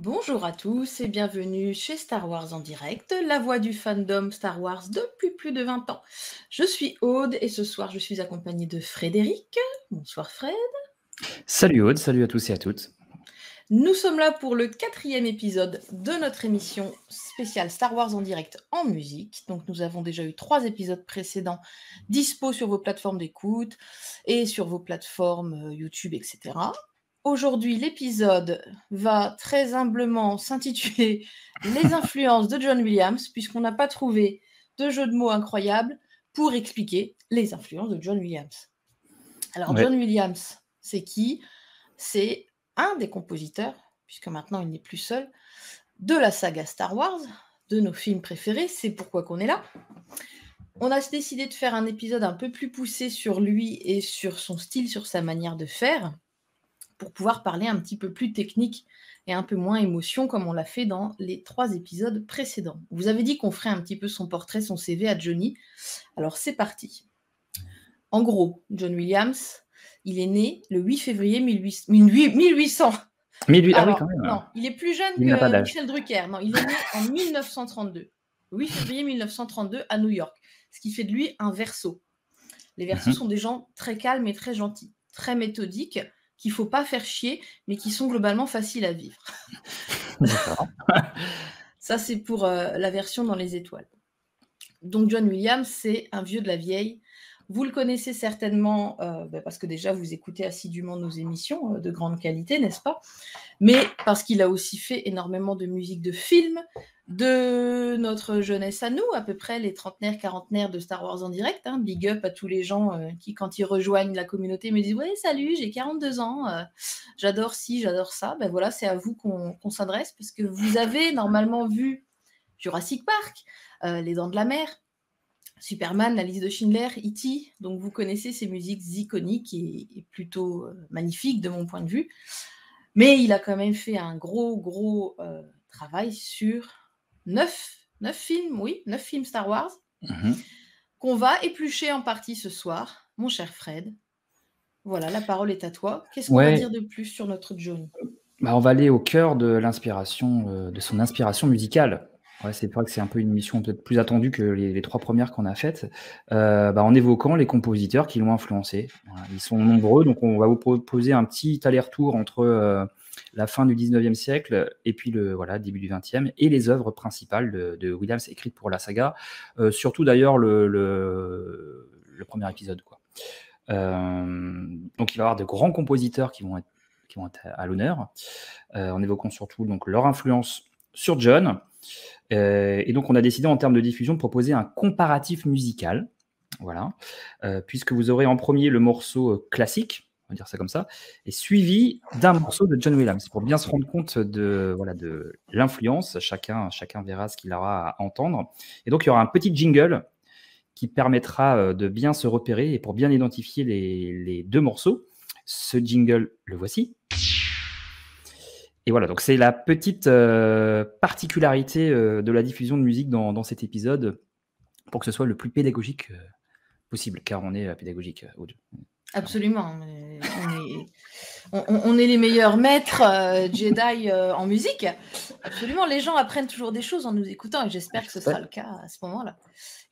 Bonjour à tous et bienvenue chez Star Wars en direct, la voix du fandom Star Wars depuis plus de 20 ans. Je suis Aude et ce soir je suis accompagnée de Frédéric. Bonsoir Fred. Salut Aude, salut à tous et à toutes. Nous sommes là pour le 4e épisode de notre émission spéciale Star Wars en direct en musique. Donc nous avons déjà eu 3 épisodes précédents dispo sur vos plateformes d'écoute et sur vos plateformes YouTube, etc. Aujourd'hui, l'épisode va très humblement s'intituler Les influences de John Williams, puisqu'on n'a pas trouvé de jeu de mots incroyable pour expliquer les influences de John Williams. Alors, Ouais. John Williams, c'est qui? C'est un des compositeurs, puisque maintenant il n'est plus seul, de la saga Star Wars, de nos films préférés, c'est pourquoi qu'on est là. On a décidé de faire un épisode un peu plus poussé sur lui et sur son style, sur sa manière de faire, pour pouvoir parler un petit peu plus technique et un peu moins émotion, comme on l'a fait dans les 3 épisodes précédents. Vous avez dit qu'on ferait un petit peu son portrait, son CV à Johnny. Alors c'est parti. En gros, John Williams, il est né le 8 février 1800. Mais lui, ah oui, Alors, quand même. non, il est plus jeune Il n'a pas que d'âge. Michel Drucker. Non, il est né en 1932. 8 février 1932 à New York. Ce qui fait de lui un Verseau. Les Verseaux sont des gens très calmes et très gentils, très méthodiques, qu'il ne faut pas faire chier, mais qui sont globalement faciles à vivre. D'accord. Ça, c'est pour la version dans les étoiles. Donc John Williams, c'est un vieux de la vieille. Vous le connaissez certainement parce que déjà, vous écoutez assidûment nos émissions de grande qualité, n'est-ce pas? Mais parce qu'il a aussi fait énormément de musique de films, de notre jeunesse à nous, à peu près les trentenaires, quarantenaires de Star Wars en direct. Hein. Big up à tous les gens qui, quand ils rejoignent la communauté, me disent « Ouais, salut, j'ai 42 ans, j'adore ci, j'adore ça. » Ben voilà, c'est à vous qu'on s'adresse parce que vous avez normalement vu Jurassic Park, Les Dents de la Mer, Superman, La Liste de Schindler, E.T. Donc vous connaissez ces musiques iconiques et plutôt magnifiques de mon point de vue. Mais il a quand même fait un gros travail sur 9 films, oui, 9 films Star Wars, qu'on va éplucher en partie ce soir, mon cher Fred. Voilà, la parole est à toi. Qu'est-ce qu'on va Ouais, dire de plus sur notre Johnny? bah, on va aller au cœur de l'inspiration, de son inspiration musicale. Ouais, c'est vrai que c'est un peu une émission peut-être plus attendue que les 3 premières qu'on a faites, en évoquant les compositeurs qui l'ont influencé. Voilà, ils sont nombreux, donc on va vous proposer un petit aller-retour entre, la fin du 19e siècle et puis le début du 20e et les œuvres principales de Williams écrites pour la saga, surtout d'ailleurs le premier épisode, quoi. Donc il va y avoir de grands compositeurs qui vont être à l'honneur, en évoquant surtout donc leur influence sur John. Et donc on a décidé en termes de diffusion de proposer un comparatif musical, voilà, puisque vous aurez en premier le morceau classique, on va dire ça comme ça, et suivi d'un morceau de John Williams pour bien se rendre compte de l'influence. Chacun verra ce qu'il aura à entendre. Et donc il y aura un petit jingle qui permettra de bien se repérer et pour bien identifier les 2 morceaux. Ce jingle, le voici. Et voilà, donc c'est la petite particularité de la diffusion de musique dans cet épisode pour que ce soit le plus pédagogique possible, car on est pédagogique, Aude. Absolument. On est les meilleurs maîtres Jedi en musique. Absolument. Les gens apprennent toujours des choses en nous écoutant et j'espère que ce sera le cas à ce moment-là.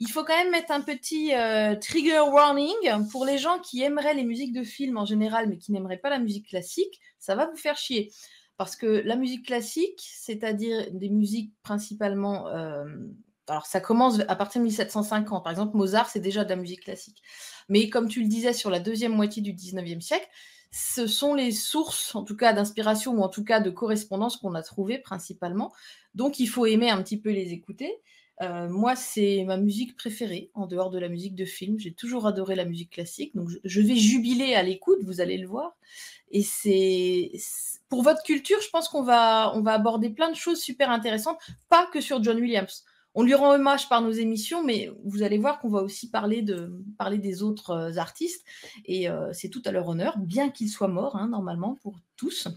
Il faut quand même mettre un petit trigger warning pour les gens qui aimeraient les musiques de films en général mais qui n'aimeraient pas la musique classique. Ça va vous faire chier. Parce que la musique classique, c'est-à-dire des musiques principalement... alors ça commence à partir de 1750. Par exemple, Mozart, c'est déjà de la musique classique. Mais comme tu le disais, sur la deuxième moitié du 19e siècle, ce sont les sources, en tout cas d'inspiration ou en tout cas de correspondance qu'on a trouvées principalement. Donc il faut aimer un petit peu les écouter. Moi, c'est ma musique préférée, en dehors de la musique de film. J'ai toujours adoré la musique classique, donc je vais jubiler à l'écoute, vous allez le voir. Et c'est pour votre culture, je pense qu'on va aborder plein de choses super intéressantes, pas que sur John Williams. On lui rend hommage par nos émissions, mais vous allez voir qu'on va aussi parler des autres artistes, et c'est tout à leur honneur, bien qu'ils soient morts, hein, normalement, pour tous.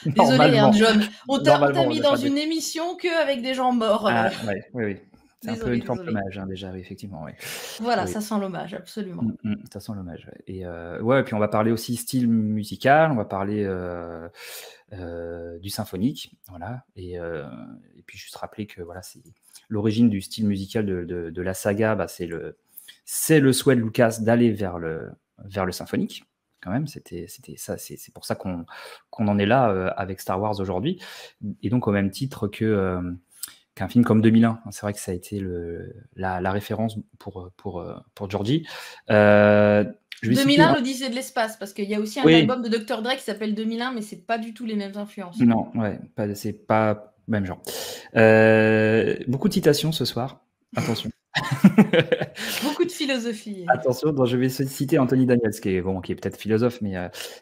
Désolé, hein, John, on t'a mis dans une émission qu'avec des gens morts. Ah, ouais, oui. C'est un peu Désolé, une forme désolé. d'hommage, hein, déjà, oui, effectivement, ouais. Voilà, Oui. ça sent l'hommage, absolument. Ça sent l'hommage, ouais. Et puis on va parler aussi style musical, on va parler du symphonique. Voilà. Et puis juste rappeler que voilà, c'est l'origine du style musical de la saga, c'est le souhait de Lucas d'aller vers le symphonique. Quand même, c'était ça. C'est pour ça qu'on en est là avec Star Wars aujourd'hui. Et donc au même titre qu'un film comme 2001. C'est vrai que ça a été la référence pour Georgie. 2001, l'Odyssée de l'espace, parce qu'il y a aussi un album de Dr. Dre qui s'appelle 2001, mais c'est pas du tout les mêmes influences. Non, ouais, c'est pas même genre. Beaucoup de citations ce soir. Attention. Beaucoup de philosophie. Attention, je vais citer Anthony Daniels, qui est peut-être philosophe, mais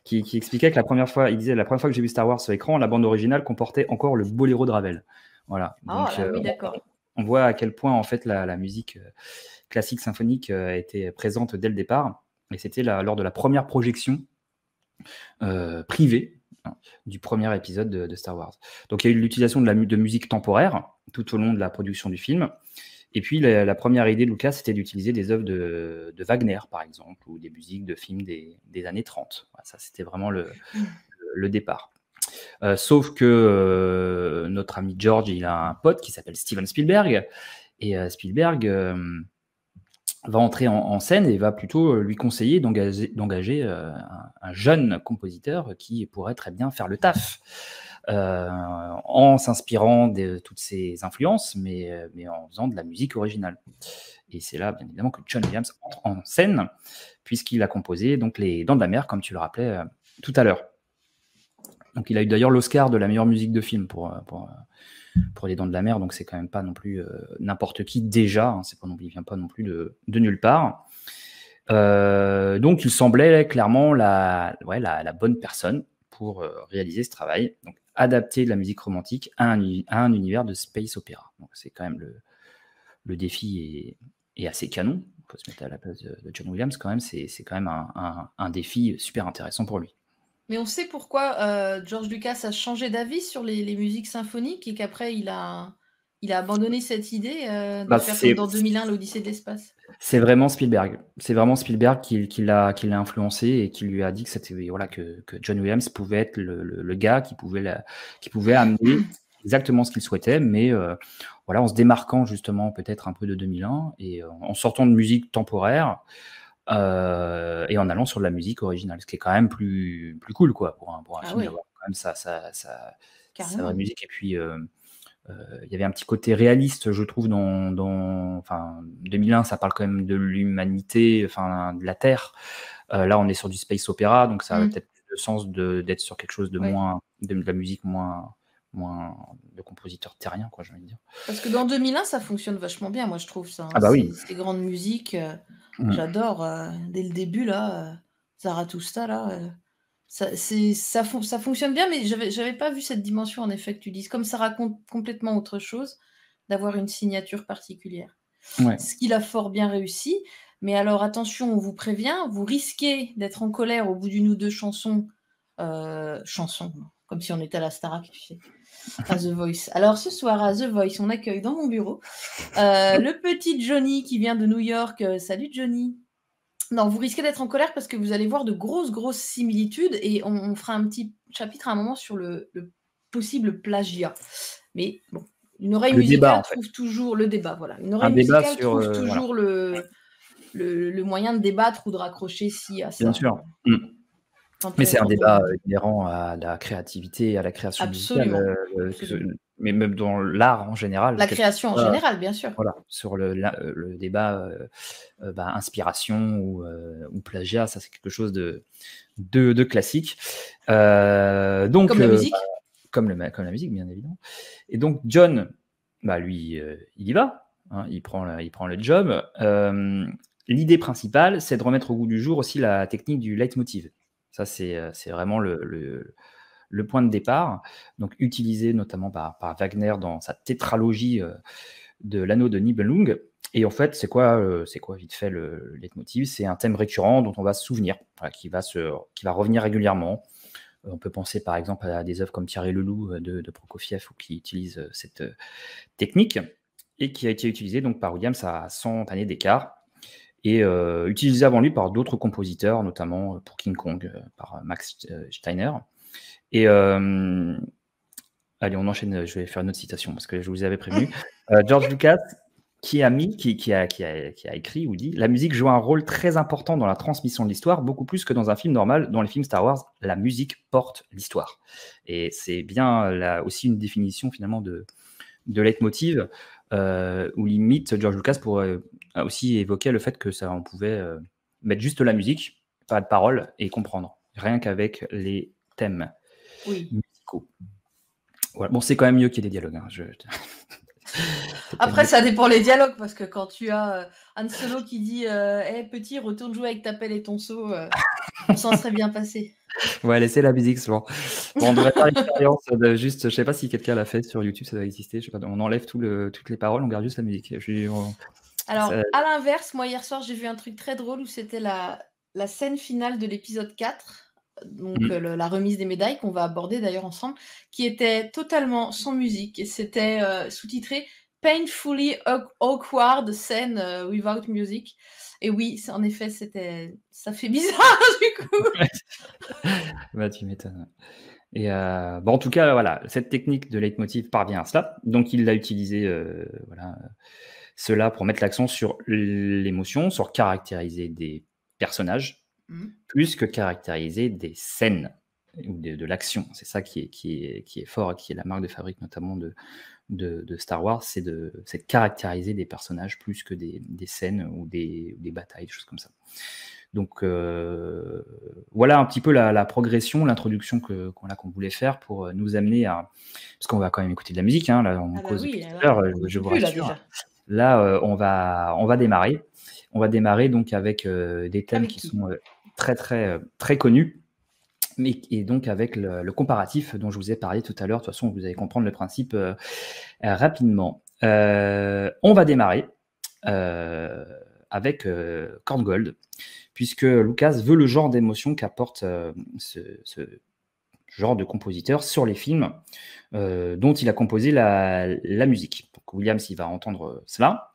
qui expliquait que il disait la première fois que j'ai vu Star Wars sur écran, la bande originale comportait encore le boléro de Ravel. Voilà. Donc, oui, d'accord. On voit à quel point en fait la musique classique symphonique a été présente dès le départ, et c'était lors de la première projection privée du premier épisode de Star Wars. Donc il y a eu l'utilisation de musique temporaire tout au long de la production du film. Et puis la première idée de Lucas, c'était d'utiliser des œuvres de Wagner, par exemple, ou des musiques de films des années 30. Voilà, ça, c'était vraiment le départ. Sauf que notre ami George, il a un pote qui s'appelle Steven Spielberg. Et Spielberg va entrer en scène et va plutôt lui conseiller d'engager un jeune compositeur qui pourrait très bien faire le taf. En s'inspirant de toutes ces influences, mais en faisant de la musique originale. Et c'est là, bien évidemment, que John Williams entre en scène, puisqu'il a composé donc Les Dents de la Mer, comme tu le rappelais tout à l'heure. Donc il a eu d'ailleurs l'Oscar de la meilleure musique de film pour Les Dents de la Mer, donc c'est quand même pas non plus n'importe qui déjà, hein, il vient pas non plus de nulle part. Donc il semblait clairement la bonne personne pour réaliser ce travail, donc adapter de la musique romantique à un univers de space opéra. Donc c'est quand même le défi est assez canon. Il faut se mettre à la place de John Williams quand même. C'est quand même un défi super intéressant pour lui. Mais on sait pourquoi George Lucas a changé d'avis sur les musiques symphoniques et qu'après il a abandonné cette idée de faire comme dans 2001 l'Odyssée de l'espace. C'est vraiment Spielberg. C'est vraiment Spielberg qui l'a influencé et qui lui a dit que c'était que John Williams pouvait être le gars qui pouvait amener exactement ce qu'il souhaitait, mais en se démarquant justement peut-être un peu de 2001 et en sortant de musique temporaire et en allant sur de la musique originale, ce qui est quand même plus cool quoi pour un film d'avoir quand même sa vraie musique. Et puis il y avait un petit côté réaliste, je trouve, dans 2001, ça parle quand même de l'humanité, de la Terre. Là, on est sur du space opéra, donc ça a peut-être plus de sens d'être sur quelque chose de moins, de la musique moins de compositeurs terriens, quoi, j'ai envie de dire. Parce que dans 2001, ça fonctionne vachement bien, moi, je trouve ça. Ah bah oui. Ces grandes musiques, j'adore. Dès le début, là, Zarathustra, là... Ça fonctionne bien, mais j'avais pas vu cette dimension, en effet, que tu dises. Comme ça raconte complètement autre chose, d'avoir une signature particulière. Ouais. Ce qu'il a fort bien réussi. Mais alors, attention, on vous prévient, vous risquez d'être en colère au bout d'une ou deux chansons. Comme si on était à la Starac, tu sais, à The Voice. Alors, ce soir, à The Voice, on accueille dans mon bureau le petit Johnny qui vient de New York. Salut, Johnny. Non, vous risquez d'être en colère parce que vous allez voir de grosses similitudes et on fera un petit chapitre à un moment sur le possible plagiat. Mais bon, une oreille musicale trouve toujours le débat. Voilà, une oreille musicale trouve toujours le moyen de débattre ou de raccrocher à ça. Bien sûr. Mais c'est un débat inhérent à la créativité et à la création musicale, mais même dans l'art en général. La création en général, bien sûr. Voilà, sur le débat inspiration ou plagiat, ça c'est quelque chose de classique. Donc, comme la musique. Comme la musique, bien évidemment. Et donc John, lui, il y va, hein, il prend le job. L'idée principale, c'est de remettre au goût du jour aussi la technique du leitmotiv. Ça, c'est vraiment le point de départ, donc utilisé notamment par Wagner dans sa tétralogie de l'anneau de Nibelung. Et en fait, c'est quoi vite fait le leitmotiv? C'est un thème récurrent dont on va se souvenir, qui va revenir régulièrement. On peut penser par exemple à des œuvres comme Pierre et le Loup de Prokofiev, qui utilise cette technique et qui a été utilisée donc par Williams à 100 années d'écart. Et utilisé avant lui par d'autres compositeurs, notamment pour King Kong, par Max Steiner. Et allez, on enchaîne. Je vais faire une autre citation parce que je vous avais prévenu. George Lucas, qui a écrit ou dit: la musique joue un rôle très important dans la transmission de l'histoire, beaucoup plus que dans un film normal. Dans les films Star Wars, la musique porte l'histoire. Et c'est bien là aussi une définition finalement de leitmotiv, où limite George Lucas pourrait aussi évoquer le fait que ça, on pouvait mettre juste la musique, pas de paroles, et comprendre, rien qu'avec les thèmes musicaux. Voilà. Bon, c'est quand même mieux qu'il y ait des dialogues. Après, ça dépend les dialogues, parce que quand tu as Han Solo qui dit hey, petit, retourne jouer avec ta pelle et ton seau, on s'en serait bien passé. Ouais, laissez la musique souvent. Bon, on devrait faire l'expérience de juste, je sais pas si quelqu'un l'a fait sur YouTube, ça doit exister. Je sais pas, on enlève toutes les paroles, on garde juste la musique. Alors, à l'inverse, moi hier soir, j'ai vu un truc très drôle où c'était la scène finale de l'épisode 4, donc la remise des médailles qu'on va aborder d'ailleurs ensemble, qui était totalement sans musique et c'était sous-titré Painfully Awkward Scene Without Music. Et oui, en effet, ça fait bizarre du coup. Bah, tu m'étonnes. Et bon, en tout cas, voilà, cette technique de leitmotiv parvient à cela. Donc, il l'a utilisé, cela pour mettre l'accent sur l'émotion, sur caractériser des personnages, plus que caractériser des scènes ou de l'action. C'est ça qui est fort et qui est la marque de fabrique notamment de Star Wars, c'est de caractériser des personnages plus que des scènes ou des batailles, des choses comme ça. Donc voilà un petit peu la progression, l'introduction qu'on voulait faire pour nous amener à... Parce qu'on va quand même écouter de la musique, hein, là on cause depuis tout à l'heure, je vous rassure. Là, on va démarrer. On va démarrer donc avec des thèmes qui sont très, très, très connus, et donc avec le comparatif dont je vous ai parlé tout à l'heure. De toute façon, vous allez comprendre le principe rapidement. On va démarrer avec Korngold, puisque Lucas veut le genre d'émotion qu'apporte ce genre de compositeur sur les films dont il a composé la musique. Donc Williams, il va entendre cela.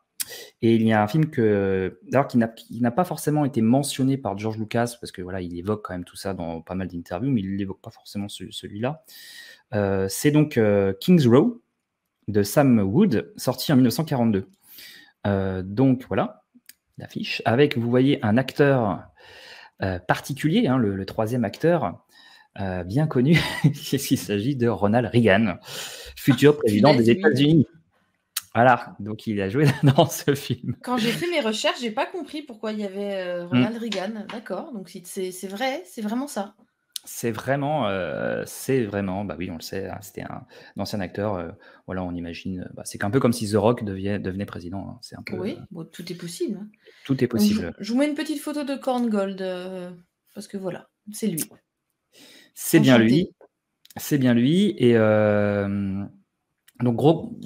Et il y a un film qui n'a pas forcément été mentionné par George Lucas, parce que voilà, il évoque quand même tout ça dans pas mal d'interviews, mais il l'évoque pas forcément celui-là. C'est donc King's Row de Sam Wood, sorti en 1942. Donc voilà l'affiche, avec, vous voyez, un acteur particulier, hein, le troisième acteur, bien connu, il s'agit de Ronald Reagan, futur président des États-Unis. Voilà, donc il a joué dans ce film. Quand j'ai fait mes recherches, j'ai pas compris pourquoi il y avait Ronald Reagan. D'accord, donc c'est vrai, c'est vraiment ça. C'est vraiment, bah oui, on le sait, hein, c'était un ancien acteur. Voilà, on imagine, c'est un peu comme si The Rock devenait président. Hein, c'est un peu. Oui, bon, tout est possible. Hein. Tout est possible. Donc, je vous mets une petite photo de Korngold parce que voilà, c'est lui. C'est bien lui. C'est bien lui. Et donc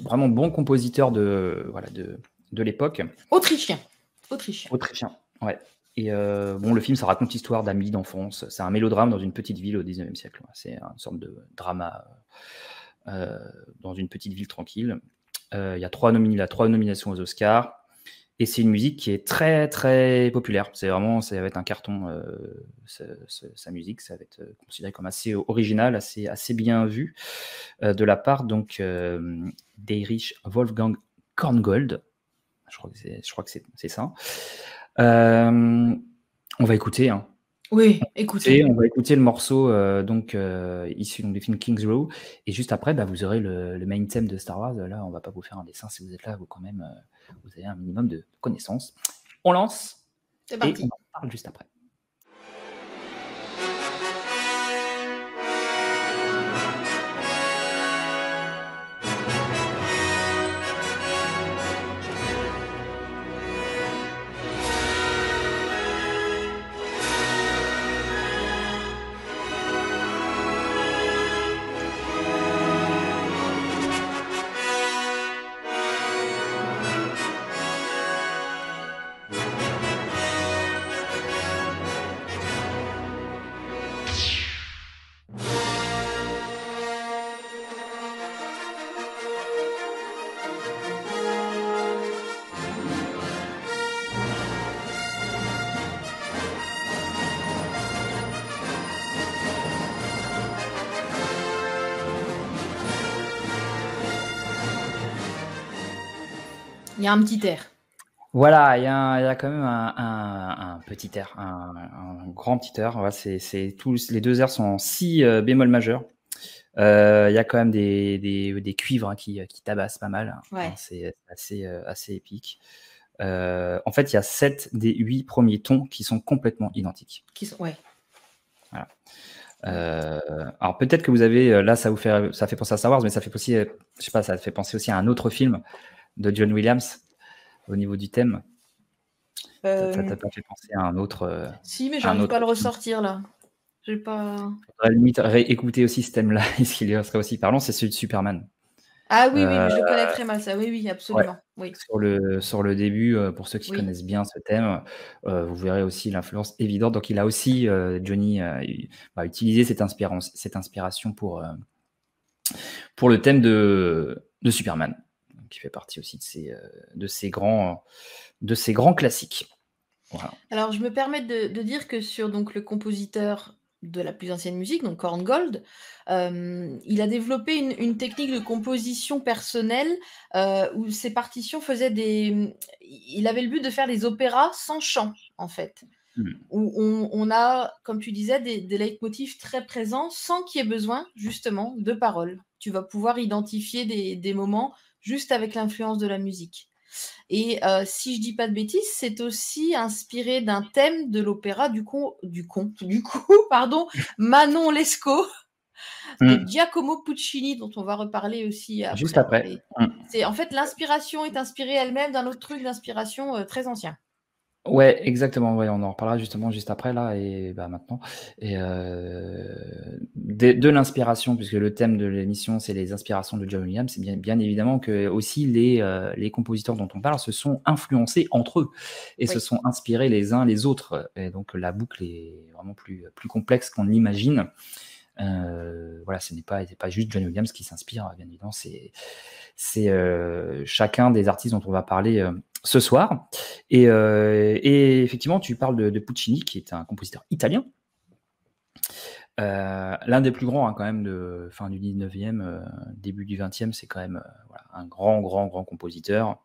vraiment bon compositeur de l'époque. Autrichien. Ouais. Et bon, le film, ça raconte l'histoire d'amis d'enfance. C'est un mélodrame dans une petite ville au 19e siècle. C'est une sorte de drama dans une petite ville tranquille. Il y a trois nominations aux Oscars. Et c'est une musique qui est très, très populaire. Ça va être un carton, sa musique. Ça va être considéré comme assez original, assez bien vu de la part donc d'Erich Wolfgang Korngold. Je crois que c'est ça. On va écouter. Hein. Oui, écoutez. On va écouter le morceau issu du film King's Row. Et juste après, vous aurez le main theme de Star Wars. Là, on va pas vous faire un dessin. Si vous êtes là, vous avez un minimum de connaissances. On lance. C'est parti. Et on en parle juste après. Il y a un petit air. Voilà, il y a quand même un petit air, un grand petit air. Voilà, tous les deux airs sont en si bémol majeur. Il y a quand même des cuivres hein, qui tabassent pas mal. Ouais. Hein, c'est assez épique. En fait, il y a 7 des 8 premiers tons qui sont complètement identiques. Ouais. Voilà. Alors peut-être que vous avez là, ça fait penser à Star Wars, mais ça fait aussi, je sais pas, ça fait penser aussi à un autre film de John Williams au niveau du thème. Ça t'a pas fait penser à un autre Si, mais j'arrive pas à le ressortir là. J'ai pas. Faudrait limite réécouter aussi ce thème-là, est-ce qu'il serait aussi parlant, c'est celui de Superman. Ah oui, mais je connais très mal ça. Oui, absolument. Ouais. Oui. Sur le début, pour ceux qui connaissent bien ce thème, vous verrez aussi l'influence évidente. Donc il a aussi, Johnny, utilisé cette inspiration pour le thème de Superman, qui fait partie aussi de ces grands classiques. Voilà. Alors, je me permets de dire que sur donc, le compositeur de la plus ancienne musique, donc Korngold, il a développé une technique de composition personnelle où ses partitions faisaient il avait le but de faire des opéras sans chant, en fait. Où on a, comme tu disais, des leitmotifs très présents sans qu'il y ait besoin, justement, de paroles. Tu vas pouvoir identifier des moments juste avec l'influence de la musique. Et si je dis pas de bêtises, c'est aussi inspiré d'un thème de l'opéra pardon, Manon Lescaut de Giacomo Puccini, dont on va reparler aussi après. Juste après. En fait, l'inspiration est inspirée elle-même d'un autre truc d'inspiration très ancien. Ouais, exactement. Ouais, on en reparlera justement juste après là et maintenant. Et de l'inspiration, puisque le thème de l'émission c'est les inspirations de John Williams, c'est bien évidemment que aussi les compositeurs dont on parle se sont influencés entre eux et se sont inspirés les uns les autres. Et donc la boucle est vraiment plus complexe qu'on l'imagine. Voilà, ce n'est pas juste John Williams qui s'inspire, bien évidemment, c'est chacun des artistes dont on va parler ce soir. Et effectivement, tu parles de Puccini, qui est un compositeur italien, l'un des plus grands hein, quand même de fin du 19e, début du 20e, c'est quand même un grand compositeur.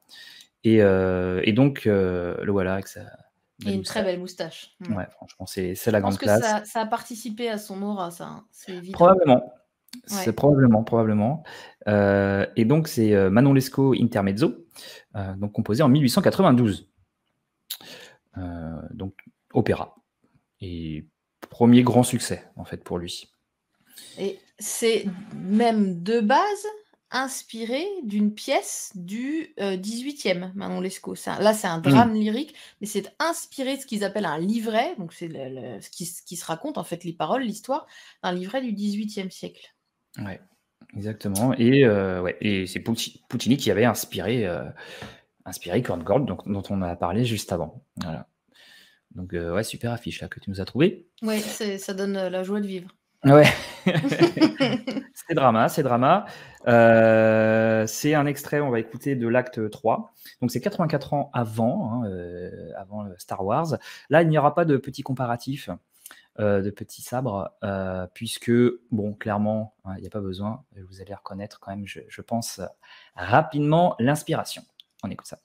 Et donc, le voilà avec sa... Et une très belle moustache. Ouais, franchement, c'est la grande classe. Je pense que ça a participé à son aura, ça, hein. C'est évident. Probablement. C'est probablement. Et donc, c'est Manon Lescaut Intermezzo, donc composé en 1892. Donc, opéra. Et premier grand succès, en fait, pour lui. Et c'est même de base inspiré d'une pièce du 18e, Manon Lescaut. Là, c'est un drame lyrique, mais c'est inspiré de ce qu'ils appellent un livret, donc c'est ce qui se raconte, en fait, les paroles, l'histoire, d'un livret du 18e siècle. Ouais, exactement. Et c'est Puccini qui avait inspiré Korngold, dont on a parlé juste avant. Voilà. Donc, super affiche là que tu nous as trouvé. Oui, ça donne la joie de vivre. Ouais, c'est drama. C'est un extrait, on va écouter de l'acte 3. Donc c'est 84 ans avant Star Wars. Là, il n'y aura pas de petit comparatif, de petits sabres, puisque, bon, clairement, il n'y a pas besoin. Vous allez reconnaître quand même, je pense, rapidement l'inspiration. On écoute ça.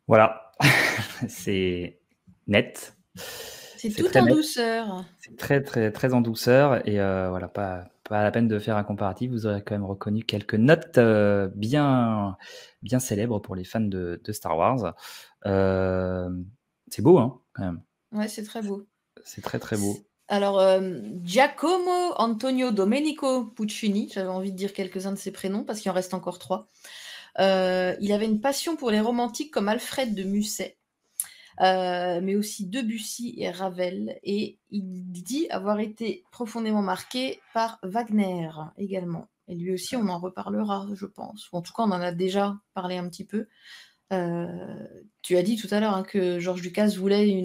Voilà, c'est net. C'est C'est tout très en net, douceur. c'est très, très, très en douceur et voilà, pas la peine de faire un comparatif. Vous aurez quand même reconnu quelques notes, bien célèbres pour les fans de Star Wars. C'est beau, hein, quand même. Ouais, c'est très beau. C'est très, très beau. Alors, Giacomo Antonio Domenico Puccini, j'avais envie de dire quelques-uns de ses prénoms parce qu'il en reste encore 3. Il avait une passion pour les romantiques comme Alfred de Musset, mais aussi Debussy et Ravel, et il dit avoir été profondément marqué par Wagner également. Et lui aussi, on en reparlera, je pense. Ou en tout cas, on en a déjà parlé un petit peu. Tu as dit tout à l'heure, hein, que George Lucas voulait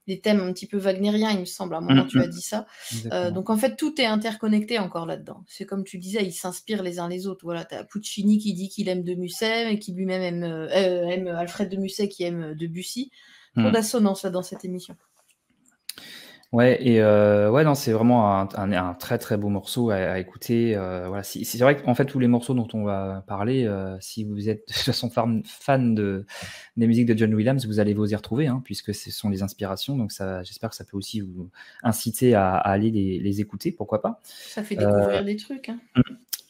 des thèmes un petit peu wagnériens, il me semble. À un moment, tu as dit ça. Exactement. Donc, en fait, tout est interconnecté encore là-dedans. C'est comme tu disais, ils s'inspirent les uns les autres. Voilà, tu as Puccini qui dit qu'il aime de Musset, et qui lui-même aime Alfred de Musset, qui aime Debussy. Trop Mmh. d'assonance là dans cette émission. Ouais, et ouais, non, c'est vraiment un très, très beau morceau à écouter, voilà, c'est vrai qu'en fait, tous les morceaux dont on va parler, si vous êtes de toute façon fan des musiques de John Williams, vous allez vous y retrouver, hein, puisque ce sont les inspirations, donc ça j'espère que ça peut aussi vous inciter à aller les écouter, pourquoi pas? Ça fait Heu découvrir des trucs, hein.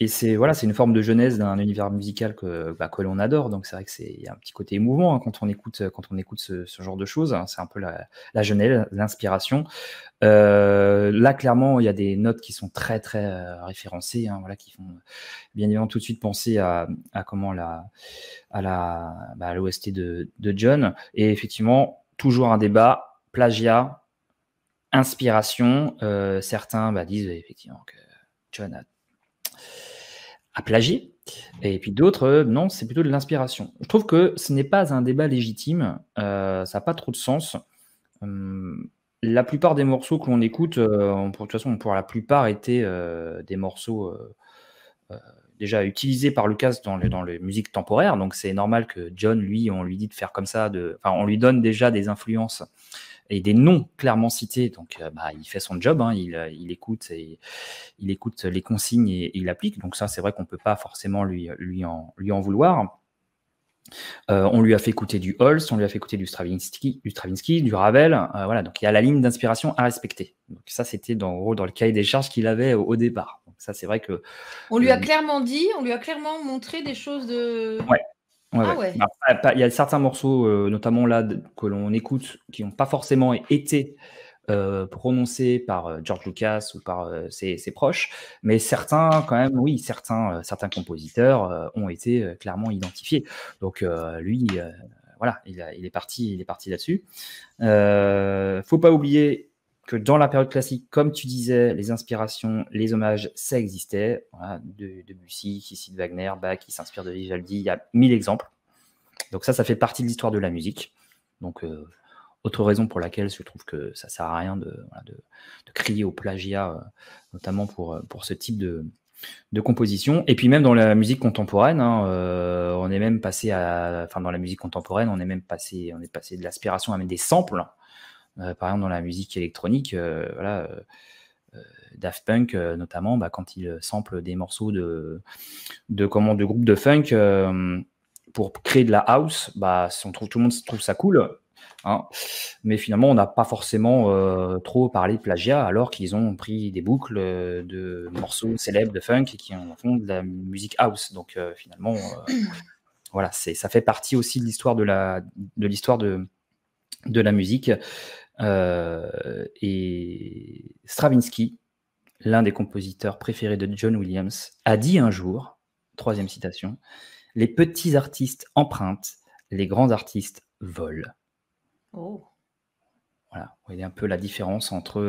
Et c'est voilà, c'est une forme de genèse d'un univers musical que l'on adore, donc c'est vrai que il y a un petit côté émouvant, hein, quand on écoute ce genre de choses, hein. C'est un peu la genèse, l'inspiration. Là, clairement, il y a des notes qui sont très, très, référencées, hein, voilà, qui font bien évidemment tout de suite penser à comment à l'OST de John, et effectivement, toujours un débat, plagiat, inspiration. Certains, disent effectivement que John a plagié, et puis d'autres, non, c'est plutôt de l'inspiration. Je trouve que ce n'est pas un débat légitime, ça a pas trop de sens. La plupart des morceaux que l'on écoute, de toute façon, pour la plupart étaient, des morceaux, heu, déjà utilisés par Lucas dans les musiques temporaires, donc c'est normal que John, lui, on lui dit de faire comme ça, enfin, on lui donne déjà des influences et des noms clairement cités, donc il fait son job, hein, il écoute les consignes et il applique, donc ça, c'est vrai qu'on peut pas forcément lui en vouloir. On lui a fait écouter du Holst, on lui a fait écouter du Stravinsky, du Ravel, voilà, donc il y a la ligne d'inspiration à respecter. Donc ça, c'était en gros dans le cahier des charges qu'il avait au départ. Donc ça, c'est vrai que On lui a clairement dit, on lui a clairement montré des choses de. ouais, ouais, Ah ouais. ouais. Il y a certains morceaux, notamment là, que l'on écoute, qui n'ont pas forcément été prononcés par George Lucas ou par ses proches, mais certains, quand même, oui, certains compositeurs ont été clairement identifiés. Donc lui, voilà, il est parti là-dessus. Faut pas oublier que dans la période classique, comme tu disais, les inspirations, les hommages, ça existait. Voilà, Debussy qui cite Wagner, Bach qui s'inspire de Vivaldi, il y a 1000 exemples. Donc ça fait partie de l'histoire de la musique. Donc autre raison pour laquelle je trouve que ça sert à rien de crier au plagiat, notamment pour ce type de composition. Et puis même dans la musique contemporaine, hein, on est même passé dans la musique contemporaine, on est passé de l'aspiration à mettre des samples. Par exemple, dans la musique électronique, voilà, Daft Punk, notamment, quand il sample des morceaux de groupes de funk pour créer de la house, tout le monde trouve ça cool, hein, mais finalement, on n'a pas forcément trop parlé de plagiat, alors qu'ils ont pris des boucles de morceaux célèbres de funk et qui en font de la musique house. Donc finalement, voilà, ça fait partie aussi de l'histoire de la musique. Et Stravinsky, l'un des compositeurs préférés de John Williams, a dit un jour, troisième citation, « Les petits artistes empruntent, les grands artistes volent ». Oh. Voilà, vous voyez un peu la différence entre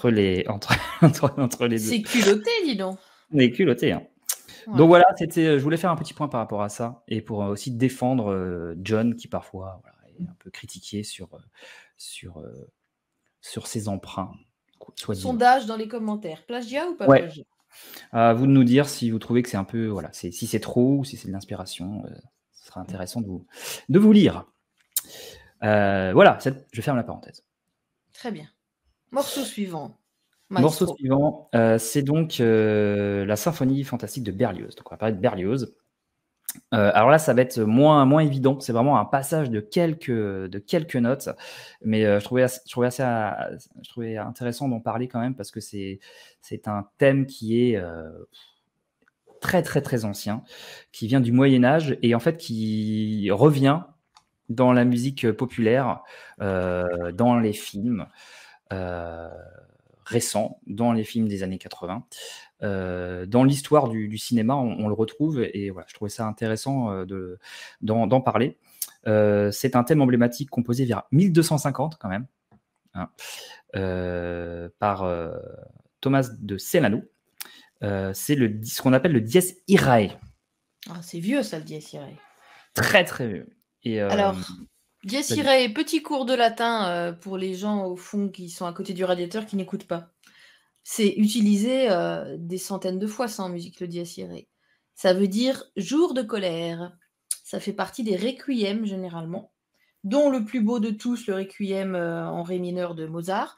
les deux. C'est culotté, dis donc. Les culottés, hein. Ouais. Donc voilà, je voulais faire un petit point par rapport à ça, et pour aussi défendre John, qui parfois est un peu critiqué sur ses emprunts, soi-disant. Sondage dans les commentaires. Plagiat ou pas Ouais. plagiat? À vous de nous dire si vous trouvez que c'est un peu, voilà, si c'est trop ou si c'est de l'inspiration. Ce sera intéressant de vous lire. Voilà, je ferme la parenthèse. Très bien. Morceau suivant. Morceau Maestro. suivant, c'est donc la symphonie fantastique de Berlioz. Donc on va parler de Berlioz. Alors là, ça va être moins évident. C'est vraiment un passage de quelques notes, mais je trouvais intéressant d'en parler quand même parce que c'est un thème qui est très très très ancien, qui vient du Moyen Âge et en fait qui revient dans la musique populaire, dans les films euh, récents, dans les films des années 80. Dans l'histoire du cinéma, on le retrouve et voilà, je trouvais ça intéressant d'en parler. C'est un thème emblématique composé vers 1250 quand même, hein, par Thomas de Celano. C'est ce qu'on appelle le dies irae. Ah, c'est vieux ça, le dies irae. Très très vieux. Et, Alors, dies vas-y. irae, petit cours de latin pour les gens au fond qui sont à côté du radiateur qui n'écoutent pas. C'est utilisé des centaines de fois ça en musique, le dies irae. Ça veut dire jour de colère. Ça fait partie des requiem généralement, dont le plus beau de tous, le requiem en ré mineur de Mozart,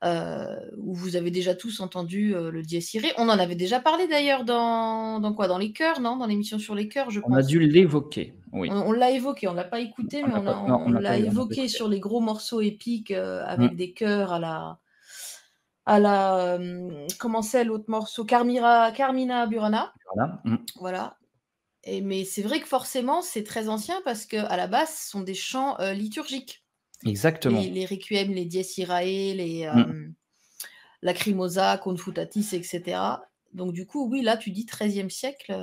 où vous avez déjà tous entendu le dies irae. On en avait déjà parlé d'ailleurs dans quoi? Dans les chœurs, non? Dans l'émission sur les chœurs, je On a pense. dû l'évoquer, oui. On l'a évoqué, on l'a pas écouté, mais Non, on on n'a pas l'a on n'a pas évoqué écouté. sur les gros morceaux épiques avec des chœurs à la comment c'est l'autre morceau? Carmina Burana. Voilà. Voilà. Mais c'est vrai que forcément, c'est très ancien parce qu'à la base, ce sont des chants liturgiques. Exactement. Les requiem, les dies irae, les Mm. lacrimosa, confutatis, etc. Donc du coup, oui, là, tu dis 13e siècle,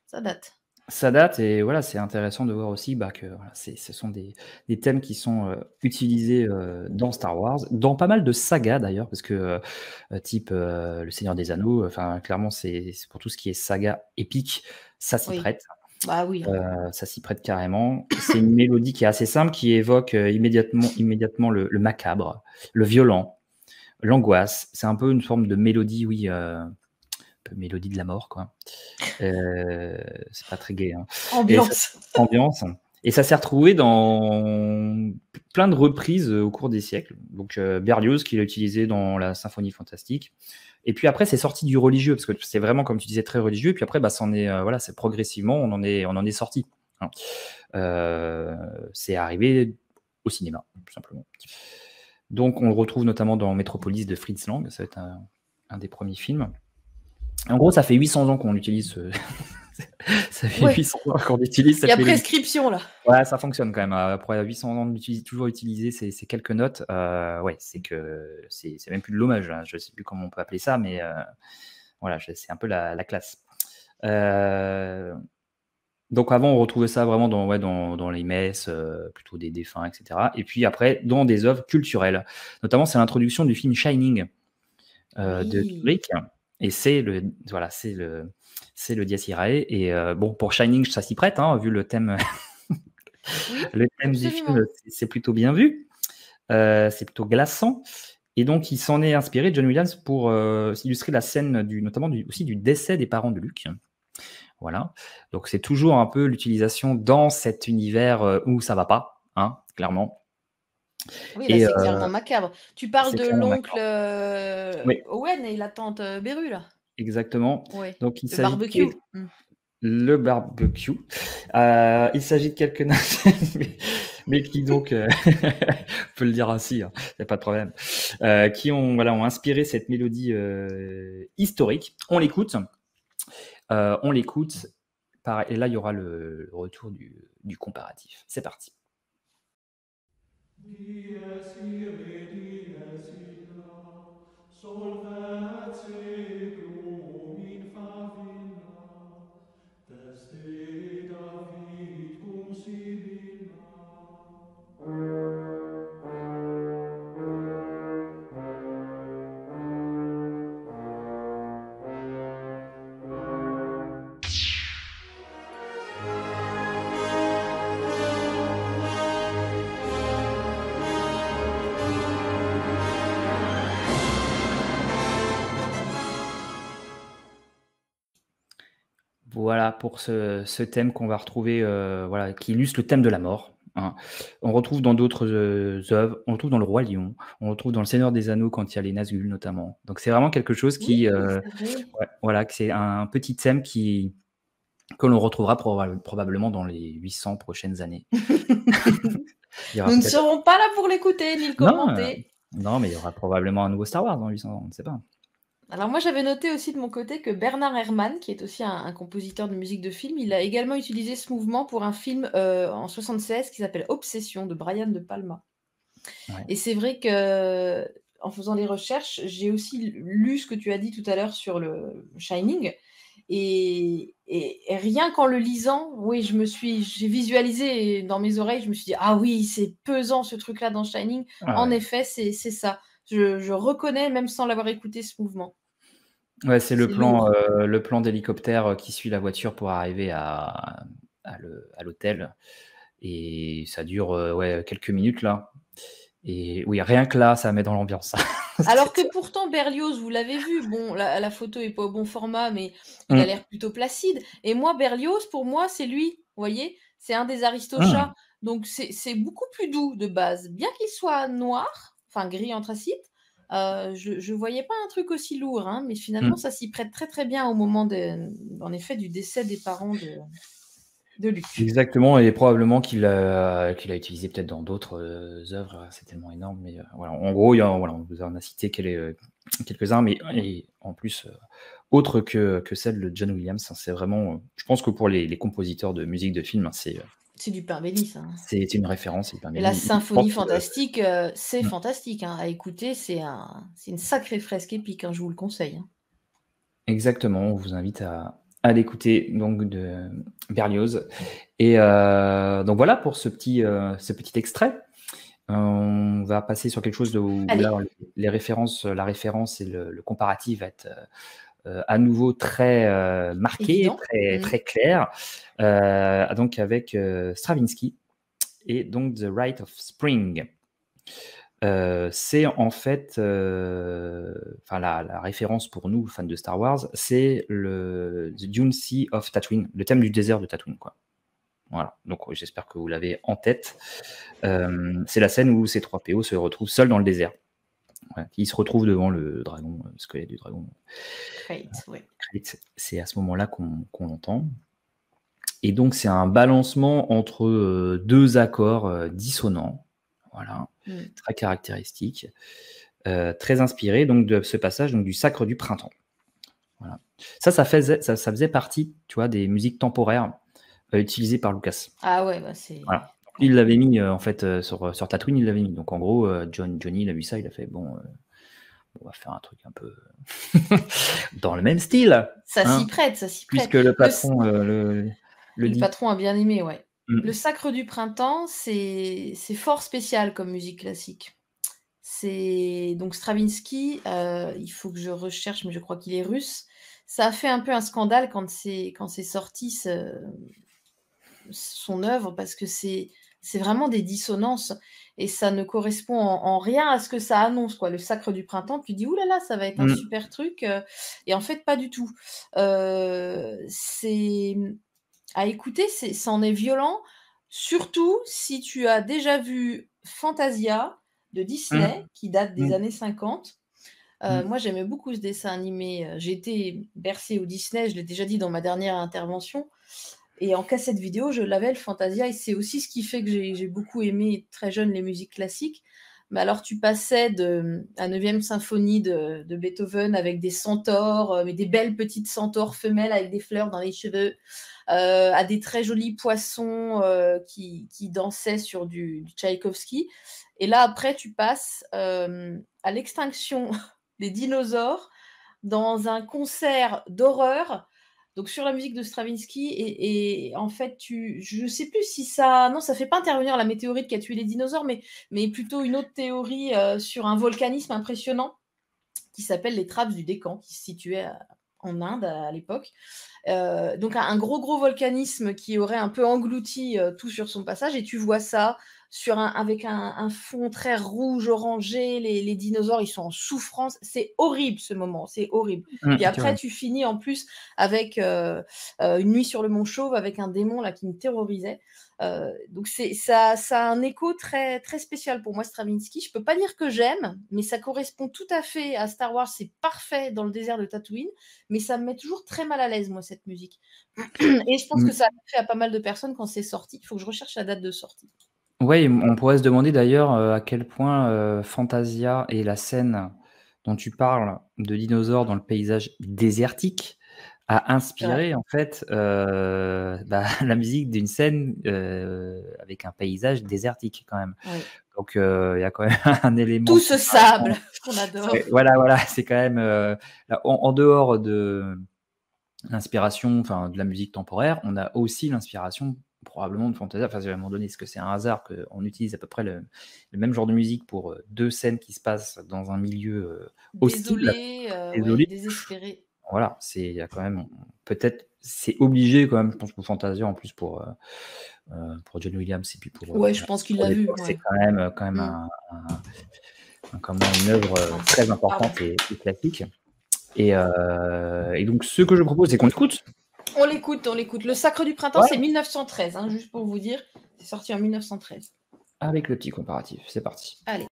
ça date. Ça date et voilà, c'est intéressant de voir aussi que voilà, ce sont des thèmes qui sont utilisés dans Star Wars, dans pas mal de sagas d'ailleurs, parce que type Le Seigneur des Anneaux, enfin clairement c'est pour tout ce qui est saga épique, ça s'y Oui. prête. Bah oui. Ça s'y prête carrément. C'est une mélodie qui est assez simple, qui évoque immédiatement le macabre, le violent, l'angoisse. C'est un peu une forme de mélodie, oui, un peu mélodie de la mort, quoi. C'est pas très gai, hein. Ambiance. Ambiance. Et ça s'est retrouvé dans plein de reprises au cours des siècles. Donc Berlioz qui l'a utilisé dans la Symphonie fantastique. Et puis après, c'est sorti du religieux parce que c'est vraiment, comme tu disais, très religieux. Et puis après, voilà, c'est progressivement, on en est sorti, hein. C'est arrivé au cinéma, tout simplement. Donc on le retrouve notamment dans Métropolis de Fritz Lang. Ça va être un des premiers films. En gros, ça fait 800 ans qu'on utilise ça fait 800 ans qu'on utilise cette Il y a mélodie. prescription là. Ouais, ça fonctionne quand même. Après 800 ans toujours utiliser ces quelques notes, ouais, c'est que c'est même plus de l'hommage, là. Je sais plus comment on peut appeler ça, mais voilà, c'est un peu la classe. Donc avant, on retrouvait ça vraiment dans les messes, plutôt des défunts, etc. Et puis après, dans des œuvres culturelles. Notamment, c'est l'introduction du film Shining de Oui. Kubrick. Et c'est le dies irae. Et bon, pour Shining, ça s'y prête, hein, vu le thème. Oui, Le thème du absolument. film, c'est plutôt bien vu. C'est plutôt glaçant. Et donc, il s'en est inspiré, John Williams, pour illustrer la scène notamment aussi du décès des parents de Luke. Voilà. Donc, c'est toujours un peu l'utilisation dans cet univers où ça va pas, hein, clairement. Oui, là, Et c'est clairement macabre. Tu parles c'est de clairement l'oncle macabre. Oui, Owen et la tante Beru, là. exactement. Ouais. Donc, il Le s'agit de barbecue. le barbecue. Il s'agit de quelques notes, mais qui donc, on peut le dire ainsi, hein, y a pas de problème, qui ont inspiré cette mélodie historique. On l'écoute. Et là, il y aura le retour du comparatif. C'est parti. Dies irae, dies illa, solvet seclum in favilla, teste David cum Sibylla. Voilà pour ce thème qu'on va retrouver, voilà, qui illustre le thème de la mort, hein. On retrouve dans d'autres œuvres, on le retrouve dans Le Roi Lion, on le retrouve dans Le Seigneur des Anneaux quand il y a les Nazgûl notamment. Donc c'est vraiment quelque chose Oui, qui, c'est vrai. ouais, voilà, que c'est un petit thème qui que l'on retrouvera probablement dans les 800 prochaines années. Il y aura Nous ne peut-être... serons pas là pour l'écouter ni le Non, commenter. non, mais il y aura probablement un nouveau Star Wars dans 800 ans, on ne sait pas. Alors moi j'avais noté aussi de mon côté que Bernard Herrmann, qui est aussi un compositeur de musique de film, il a également utilisé ce mouvement pour un film en 76 qui s'appelle Obsession de Brian De Palma. Ouais. Et c'est vrai que en faisant les recherches, j'ai aussi lu ce que tu as dit tout à l'heure sur le Shining. Et rien qu'en le lisant, oui, j'ai visualisé dans mes oreilles, je me suis dit, ah oui, c'est pesant ce truc-là dans Shining. Ah En ouais. effet, c'est ça. Je reconnais, même sans l'avoir écouté, ce mouvement. Ouais, c'est C'est lourd. le plan d'hélicoptère qui suit la voiture pour arriver à l'hôtel. Et ça dure ouais, quelques minutes là. Et oui, rien que là, ça met dans l'ambiance. Alors que pourtant, Berlioz, vous l'avez vu, bon, la photo est pas au bon format, mais il a Mm. l'air plutôt placide. Et moi, Berlioz, pour moi, c'est lui, vous voyez, c'est un des Aristochats. Donc c'est beaucoup plus doux de base. Bien qu'il soit noir, enfin gris anthracite, je voyais pas un truc aussi lourd, hein, mais finalement, ça s'y prête très très bien au moment, en effet, du décès des parents de Luc. Exactement, et probablement qu'il a utilisé peut-être dans d'autres œuvres, c'est tellement énorme, mais voilà. En gros, voilà, on vous en a cité quelques-uns, mais et en plus, autres que celle de John Williams, hein, c'est vraiment, je pense que pour les compositeurs de musique de film, C'est du pain béni, ça. c'est une référence. C'est Et la symphonie je pense que- fantastique, c'est Mm. fantastique, hein, à écouter, c'est une sacrée fresque épique, hein, je vous le conseille, hein. Exactement, on vous invite à l'écouter donc de Berlioz. Et donc voilà pour ce petit extrait. On va passer sur quelque chose où Allez. là, la référence et le comparatif va être à nouveau très marqué, Évident. très clair. Donc avec Stravinsky et donc The Rite of Spring. C'est en fait, la référence pour nous, fans de Star Wars, c'est The Dune Sea of Tatooine, le thème du désert de Tatooine, quoi. Voilà, donc j'espère que vous l'avez en tête. C'est la scène où C3PO se retrouve seul dans le désert. Voilà, il se retrouve devant le dragon, le squelette du dragon. Crate, ouais. Crate, c'est à ce moment-là qu'on l'entend. Et donc c'est un balancement entre deux accords dissonants. Voilà, très caractéristique, très inspiré donc de ce passage donc du Sacre du printemps. Voilà. Ça faisait partie, tu vois, des musiques temporaires utilisées par Lucas. Ah ouais, bah c'est. Voilà. Il l'avait mis en fait sur Tatooine, il l'avait mis. Donc en gros, Johnny, il a vu ça, il a fait bon, on va faire un truc un peu dans le même style. Ça hein, s'y prête, ça s'y prête. Puisque le patron le dit. Patron a bien aimé, ouais. Mm. Le Sacre du printemps, c'est fort spécial comme musique classique. C'est donc Stravinsky, il faut que je recherche, mais je crois qu'il est russe. Ça a fait un peu un scandale quand c'est sorti son œuvre, parce que c'est vraiment des dissonances et ça ne correspond en rien à ce que ça annonce, quoi. Le Sacre du printemps, tu dis: «Ouh là là, ça va être un super truc», et en fait pas du tout. C'est à écouter, c'en est violent, surtout si tu as déjà vu Fantasia de Disney, qui date des années 50. Moi, j'aimais beaucoup ce dessin animé. J'ai été bercée au Disney, je l'ai déjà dit dans ma dernière intervention. Et en cassette vidéo, je l'avais, le Fantasia, et c'est aussi ce qui fait que j'ai beaucoup aimé très jeune les musiques classiques. Mais alors, tu passais de la 9e symphonie de Beethoven avec des centaures, mais des belles petites centaures femelles avec des fleurs dans les cheveux, à des très jolis poissons qui dansaient sur du Tchaïkovski. Et là, après, tu passes à l'extinction des dinosaures dans un concert d'horreur, donc sur la musique de Stravinsky. Et en fait, je sais plus si ça... Non, ça fait pas intervenir la météorite qui a tué les dinosaures, mais plutôt une autre théorie sur un volcanisme impressionnant qui s'appelle les Trappes du Décan, qui se situait en Inde à l'époque. Donc un gros volcanisme qui aurait un peu englouti tout sur son passage, et tu vois ça avec un fond très rouge orangé, les dinosaures ils sont en souffrance, c'est horrible ce moment, c'est horrible. Puis après tu finis en plus avec une nuit sur le Mont Chauve avec un démon là qui me terrorisait. Donc ça a un écho très, très spécial pour moi, Stravinsky. Je peux pas dire que j'aime, mais ça correspond tout à fait à Star Wars. C'est parfait dans le désert de Tatooine, mais ça me met toujours très mal à l'aise, moi, cette musique. Et je pense que ça a fait à pas mal de personnes quand c'est sorti. Il faut que je recherche la date de sortie. Oui, on pourrait se demander d'ailleurs à quel point Fantasia et la scène dont tu parles de dinosaures dans le paysage désertique a inspiré en fait la musique d'une scène avec un paysage désertique quand même. Oui. Donc il y a quand même un élément. Tout ce sable qu'on adore. Voilà, c'est quand même là, en dehors de l'inspiration, enfin de la musique temporaire, on a aussi l'inspiration probablement de Fantasia. Enfin, à un moment donné, est-ce que c'est un hasard qu'on utilise à peu près le même genre de musique pour deux scènes qui se passent dans un milieu hostile, Désolé, ouais, désespéré. Voilà, il y a quand même, peut-être, c'est obligé quand même, je pense, pour Fantasia, en plus pour John Williams et puis pour. Ouais, je pense qu'il l'a vu. C'est quand même une œuvre très importante et classique. Et donc, ce que je propose, c'est qu'on écoute. On l'écoute. Le Sacre du Printemps, c'est 1913, hein, juste pour vous dire. C'est sorti en 1913. Avec le petit comparatif, c'est parti. Allez.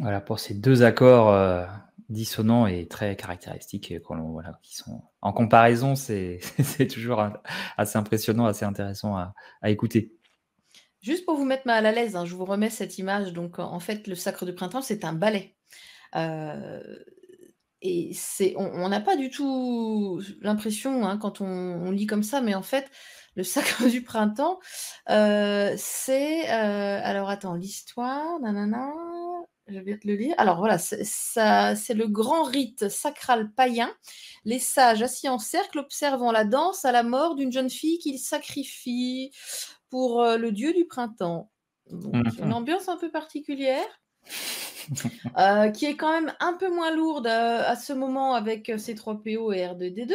Voilà, pour ces deux accords dissonants et très caractéristiques, qui sont en comparaison, c'est toujours assez impressionnant, assez intéressant à écouter. Juste pour vous mettre mal à l'aise, hein, je vous remets cette image. Donc, en fait, le Sacre du Printemps, c'est un ballet. Et on n'a pas du tout l'impression, hein, quand on lit comme ça, mais en fait, le Sacre du Printemps, c'est alors attends, l'histoire, nanana, je vais te le lire. Alors voilà, c'est le grand rite sacral païen. Les sages assis en cercle observant la danse à la mort d'une jeune fille qu'ils sacrifient pour le dieu du printemps. Donc, une ambiance un peu particulière. Qui est quand même un peu moins lourde à ce moment avec C3PO et R2D2.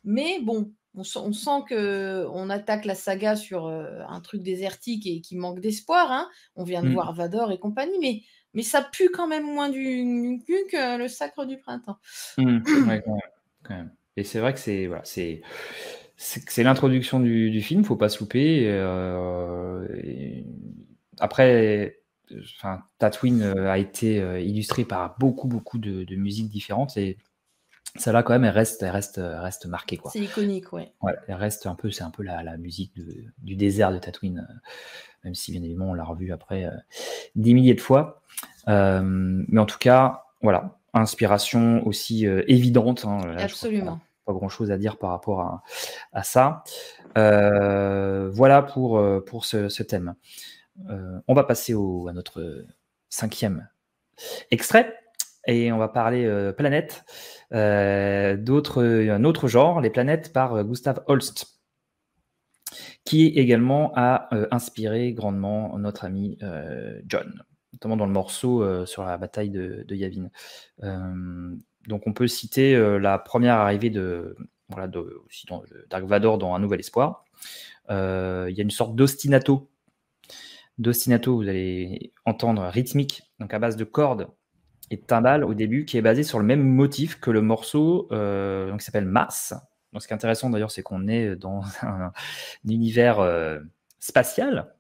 Mais bon, on sent qu'on attaque la saga sur un truc désertique et qui manque d'espoir. Hein. On vient de voir Vador et compagnie, mais ça pue quand même moins du cul que le Sacre du Printemps. Ouais, quand même. Et c'est vrai que c'est l'introduction du film, faut pas se louper. Après, Tatooine a été illustré par beaucoup de musiques différentes et celle-là quand même elle reste marquée, quoi. C'est iconique, ouais. Ouais, c'est un peu la musique du désert de Tatooine, même si bien évidemment on l'a revu après des milliers de fois. Mais en tout cas, voilà, inspiration aussi évidente. Hein, là, absolument. Pas grand-chose à dire par rapport à ça. Voilà pour ce thème. On va passer à notre 5e extrait et on va parler planète, un autre genre, les planètes par Gustav Holst, qui également a inspiré grandement notre ami John, notamment dans le morceau sur la bataille de Yavin. Donc on peut citer la première arrivée aussi dans Dark Vador dans Un Nouvel Espoir. Il y a une sorte d'ostinato, vous allez entendre rythmique, donc à base de cordes et de timbales au début, qui est basé sur le même motif que le morceau donc qui s'appelle Mars. Donc ce qui est intéressant d'ailleurs, c'est qu'on est dans un univers spatial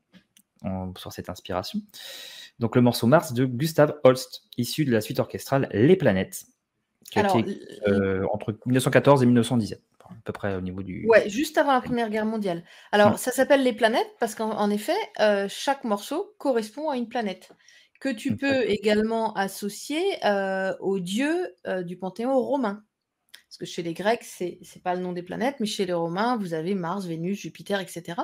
sur cette inspiration. Donc le morceau Mars de Gustav Holst, issu de la suite orchestrale Les Planètes, qui a Alors, été entre 1914 et 1917, à peu près au niveau du... ouais, juste avant la Première Guerre mondiale. Alors, ça s'appelle les planètes parce qu'en effet, chaque morceau correspond à une planète que tu peux également associer aux dieux du panthéon romain. Parce que chez les Grecs, c'est pas le nom des planètes, mais chez les Romains, vous avez Mars, Vénus, Jupiter, etc.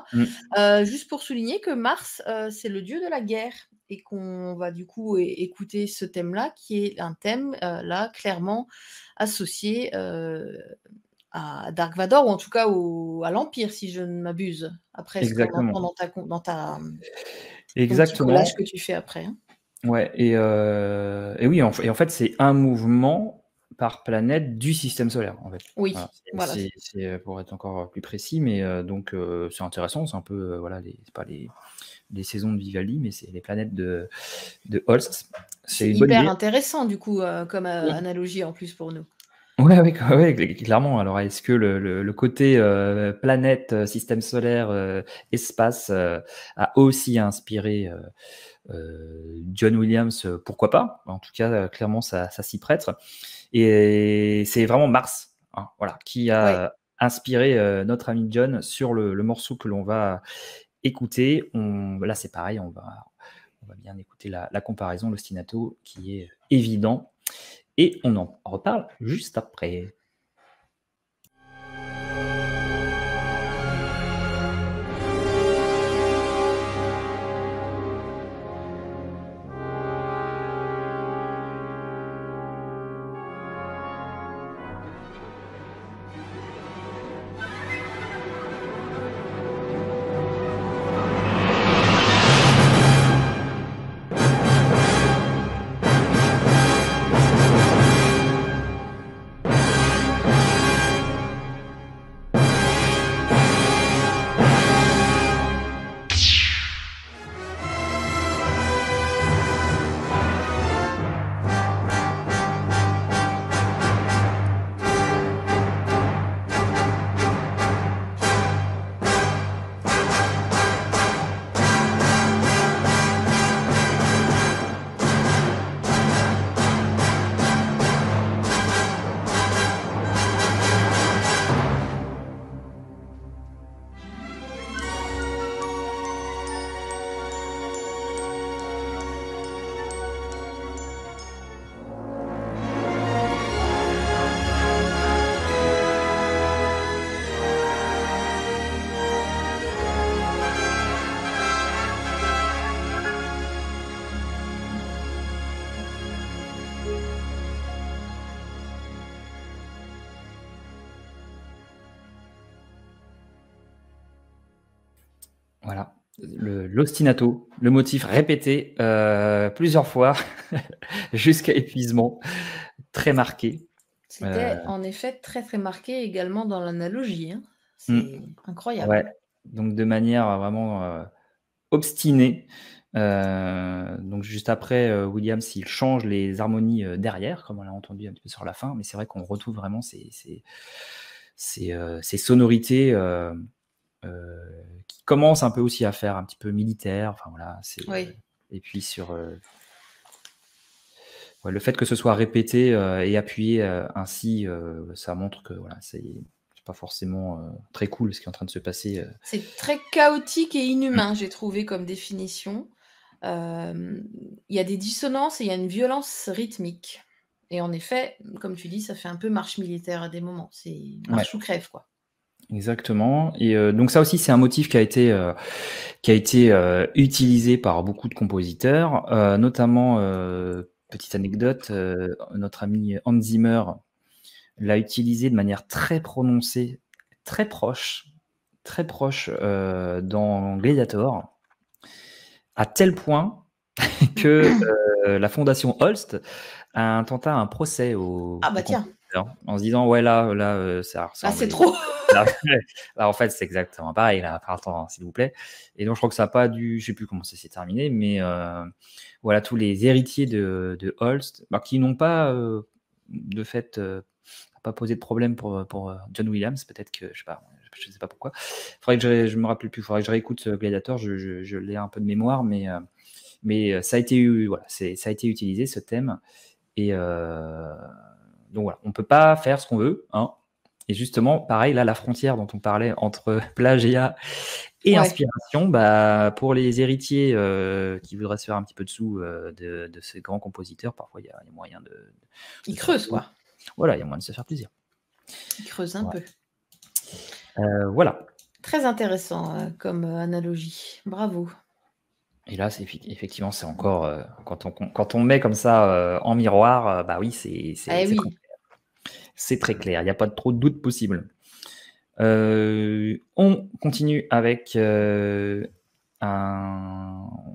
Juste pour souligner que Mars, c'est le dieu de la guerre et qu'on va du coup écouter ce thème-là, qui est un thème là clairement associé à Dark Vador, ou en tout cas à l'Empire, si je ne m'abuse, après ce qu'on Exactement. entend dans ton petit Exactement. collage que tu fais après. Hein. Ouais, et oui, et en fait, c'est un mouvement par planète du système solaire, en fait. Oui, Voilà, voilà. c'est pour être encore plus précis, mais donc c'est intéressant, c'est un peu, voilà, c'est pas les saisons de Vivaldi, mais c'est les planètes de Holst. C'est une bonne hyper idée. intéressant, du coup, comme analogie en plus pour nous. Ouais, clairement. Alors, est-ce que le côté planète, système solaire, espace a aussi inspiré John Williams? Pourquoi pas? En tout cas, clairement, ça s'y prête. Et c'est vraiment Mars, hein, voilà, qui a inspiré notre ami John sur le morceau que l'on va écouter. Là, c'est pareil, on va bien écouter la comparaison, l'ostinato, qui est évident. Et on en reparle juste après. Voilà, l'ostinato, le motif répété plusieurs fois jusqu'à épuisement, très marqué. C'était en effet très très marqué également dans l'analogie. Hein. C'est incroyable. Ouais, donc de manière vraiment obstinée. Donc juste après, Williams, il change les harmonies derrière, comme on l'a entendu un petit peu sur la fin, mais c'est vrai qu'on retrouve vraiment ces sonorités qui commencent un peu aussi à faire un petit peu militaire. Enfin voilà, et puis sur le fait que ce soit répété et appuyé ainsi, ça montre que voilà, c'est pas forcément très cool ce qui est en train de se passer. C'est très chaotique et inhumain, j'ai trouvé comme définition. Il y a des dissonances et il y a une violence rythmique. Et en effet, comme tu dis, ça fait un peu marche militaire à des moments. C'est marche ou crève, quoi. Exactement. Et donc ça aussi, c'est un motif qui a été utilisé par beaucoup de compositeurs, notamment, petite anecdote, notre ami Hans Zimmer l'a utilisé de manière très prononcée, très proche dans Gladiator, à tel point que la fondation Holst a intenta un procès au tiens. en se disant ouais là ça ressemble. Ah, c'est trop. Là, en fait, c'est exactement pareil. Là, attends, s'il vous plaît. Et donc, je crois que ça n'a pas dû, je sais plus comment ça s'est terminé, mais voilà, tous les héritiers de Holst, qui n'ont pas, de fait, pas posé de problème pour John Williams. Peut-être que, je sais pas pourquoi. Faudrait que je me rappelle plus. Faudrait que je réécoute Gladiator. Je l'ai un peu de mémoire, mais ça a été, voilà, ça a été utilisé ce thème. Et donc voilà, on ne peut pas faire ce qu'on veut, hein. Et justement, pareil, là, la frontière dont on parlait entre plagiat et Ouais. inspiration, pour les héritiers qui voudraient se faire un petit peu de sous de ces grands compositeurs, parfois il y a moyen de Ils se creusent, faire- quoi. Voilà, il y a moyen de se faire plaisir. Ils creusent un Ouais. peu. Voilà. Très intéressant comme analogie. Bravo. Et là, effectivement, c'est encore quand on met comme ça en miroir, oui, Eh c'est oui. très clair. C'est très clair. Il n'y a pas trop de doute possible. On continue avec on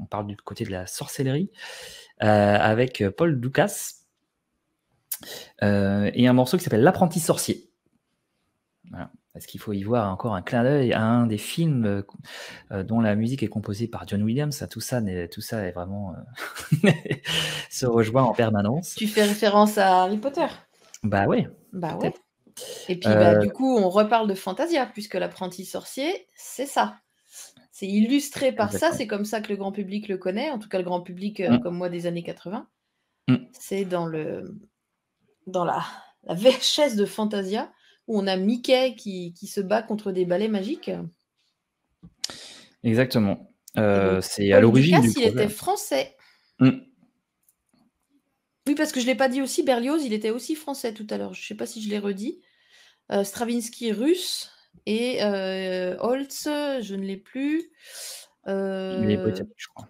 parle du côté de la sorcellerie avec Paul Dukas et un morceau qui s'appelle L'apprenti sorcier. Voilà. Parce qu'il faut y voir encore un clin d'œil à un des films dont la musique est composée par John Williams. Tout ça est vraiment se rejoint en permanence. Tu fais référence à Harry Potter. Bah ouais. Bah peut-être. ouais. Et puis du coup, on reparle de Fantasia, puisque l'apprenti sorcier, c'est ça. C'est illustré par ça, Exactement. c'est comme ça que le grand public le connaît, en tout cas le grand public comme moi des années 80. C'est dans la VHS de Fantasia, où on a Mickey qui se bat contre des balais magiques. Exactement. C'est à Paul l'origine Dukas, du il projet. était français. Mm. Oui, parce que je ne l'ai pas dit aussi, Berlioz, il était aussi français tout à l'heure. Je ne sais pas si je l'ai redit. Stravinsky, russe. Et Holtz, je ne l'ai plus. Il est britannique, je crois.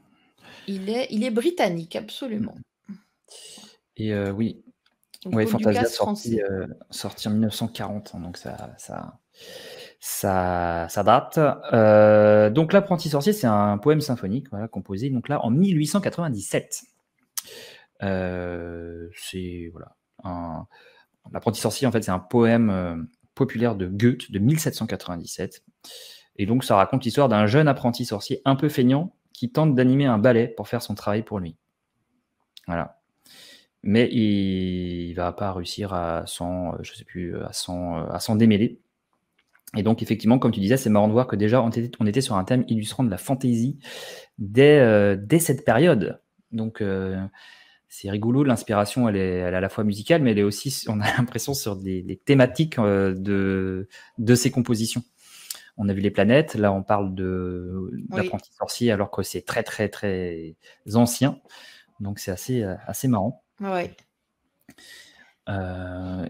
Il est britannique, absolument. Et oui. Donc, Ouais, Paul Fantasia Dukas, français. sorti en 1940, hein, donc ça date. Donc l'apprenti sorcier, c'est un poème symphonique, voilà, composé donc là en 1897. C'est voilà, l'apprenti sorcier, en fait, c'est un poème populaire de Goethe de 1797. Et donc ça raconte l'histoire d'un jeune apprenti sorcier un peu feignant qui tente d'animer un ballet pour faire son travail pour lui. Voilà. Mais il va pas réussir à s'en démêler. Et donc, effectivement, comme tu disais, c'est marrant de voir que déjà, on était sur un thème illustrant de la fantaisie dès cette période. Donc, c'est rigolo, l'inspiration, elle est à la fois musicale, mais elle est aussi, on a l'impression, sur des thématiques de ces compositions. On a vu les planètes, là, on parle d'apprenti sorcier, alors que c'est très, très, très ancien. Donc, c'est assez marrant. Ouais.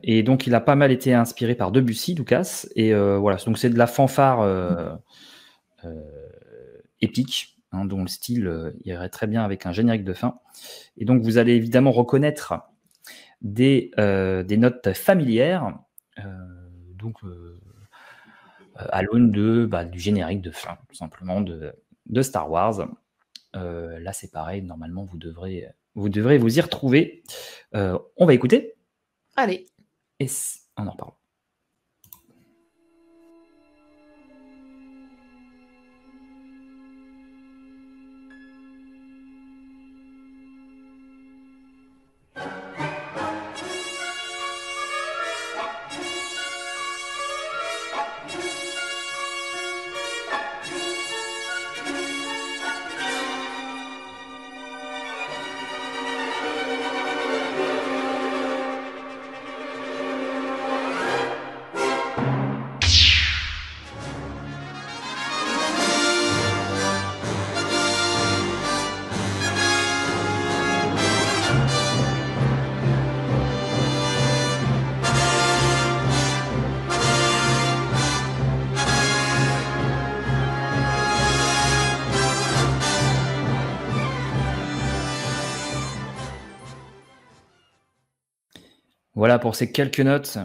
Et donc, il a pas mal été inspiré par Debussy, Dukas. Et voilà, donc c'est de la fanfare épique, hein, dont le style irait très bien avec un générique de fin. Et donc, vous allez évidemment reconnaître des notes familières, donc à l'aune du générique de fin, tout simplement, de Star Wars. Là, c'est pareil, normalement, vous devrez vous y retrouver. On va écouter. Allez. Et on en reparle. Voilà pour ces quelques notes.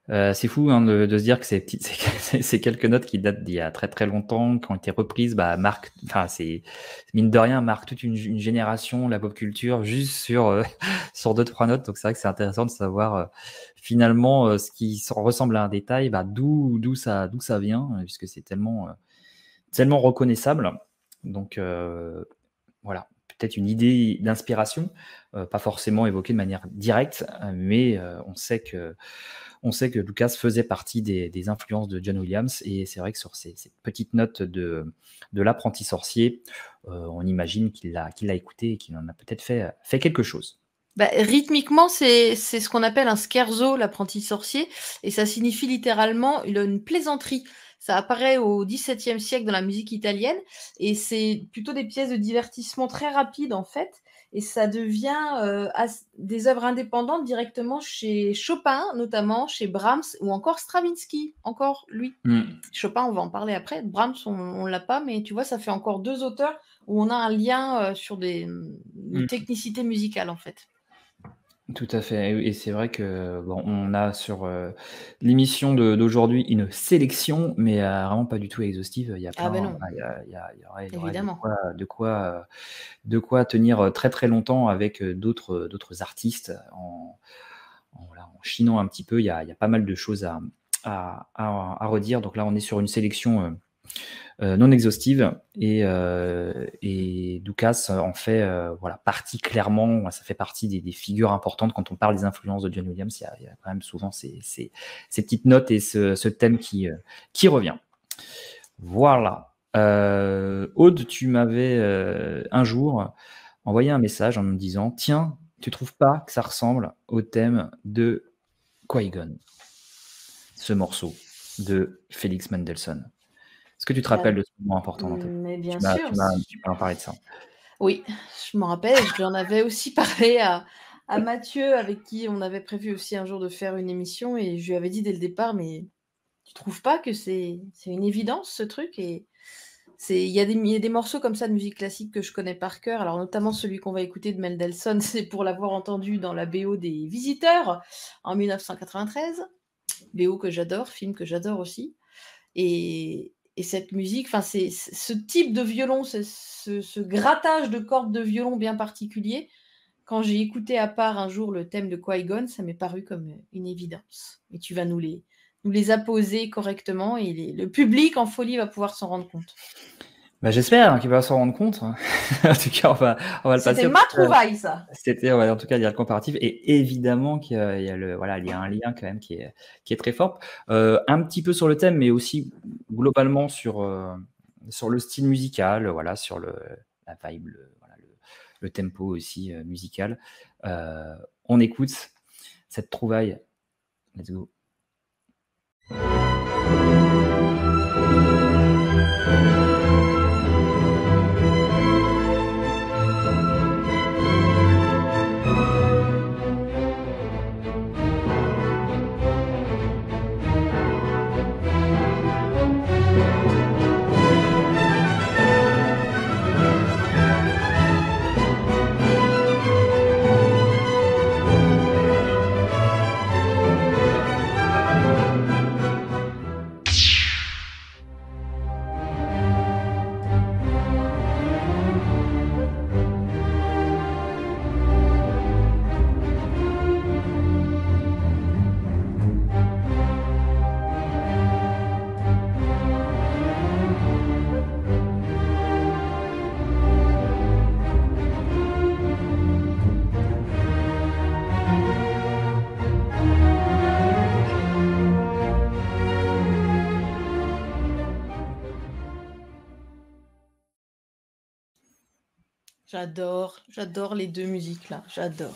C'est fou hein, de se dire que ces quelques notes qui datent d'il y a très très longtemps, qui ont été reprises, c'est mine de rien, marque toute une génération, la pop culture, juste sur 2-3 notes. Donc c'est vrai que c'est intéressant de savoir finalement ce qui ressemble à un détail, d'où ça vient, puisque c'est tellement reconnaissable. Donc voilà, peut-être une idée d'inspiration, pas forcément évoquée de manière directe, mais on sait que Lucas faisait partie des influences de John Williams, et c'est vrai que sur ces petites notes de l'apprenti sorcier, on imagine qu'il l'a écouté et qu'il en a peut-être fait quelque chose. Bah, rythmiquement, c'est ce qu'on appelle un scherzo, l'apprenti sorcier, et ça signifie littéralement une plaisanterie. Ça apparaît au XVIIe siècle dans la musique italienne, et c'est plutôt des pièces de divertissement très rapides en fait, et ça devient des œuvres indépendantes directement chez Chopin, notamment chez Brahms ou encore Stravinsky, encore lui. Chopin, on va en parler après. Brahms, on l'a pas, mais tu vois, ça fait encore deux auteurs où on a un lien sur une technicité musicale en fait. Tout à fait et c'est vrai que, bon, on a sur, l'émission d'aujourd'hui une sélection, mais vraiment pas du tout exhaustive. Il y a Ah ben plein non, il y aurait évidemment. de quoi tenir, très, très longtemps avec, d'autres artistes voilà, en chinant un petit peu. Il y a pas mal de choses à redire. Donc là, on est sur une sélection, non exhaustive et Doukas en fait voilà, partie clairement, ça fait partie des figures importantes quand on parle des influences de John Williams. Il y a quand même souvent ces petites notes et ce thème qui revient. Voilà. Aude, tu m'avais un jour envoyé un message en me disant: tiens, tu trouves pas que ça ressemble au thème de Qui-Gon, ce morceau de Felix Mendelssohn? Est-ce que tu te rappelles de ce moment important dans ta vie? Mais bien Tu m'as sûr. parlé de ça. Oui, je m'en rappelle. Je lui en avais aussi parlé à Mathieu, avec qui on avait prévu aussi un jour de faire une émission, et je lui avais dit dès le départ, mais tu trouves pas que c'est une évidence ce truc? Et il y a des morceaux comme ça de musique classique que je connais par cœur, alors notamment celui qu'on va écouter de Mendelssohn, c'est pour l'avoir entendu dans la BO des Visiteurs en 1993, BO que j'adore, film que j'adore aussi. Et cette musique, enfin, c'est ce type de violon, ce grattage de cordes de violon bien particulier. Quand j'ai écouté à part un jour le thème de Qui-Gon, ça m'est paru comme une évidence. Et tu vas nous les apposer correctement, et le public en folie va pouvoir s'en rendre compte. Bah, j'espère qu'il va s'en rendre compte. En tout cas, on va le passer. C'était ma trouvaille, ça. C'était, ouais, en tout cas, il y a le comparatif et évidemment qu'il y a, il y a un lien quand même qui est très fort. Un petit peu sur le thème, mais aussi globalement sur le style musical, voilà, sur la vibe, le tempo aussi musical. On écoute cette trouvaille. Let's go. J'adore les deux musiques là, j'adore.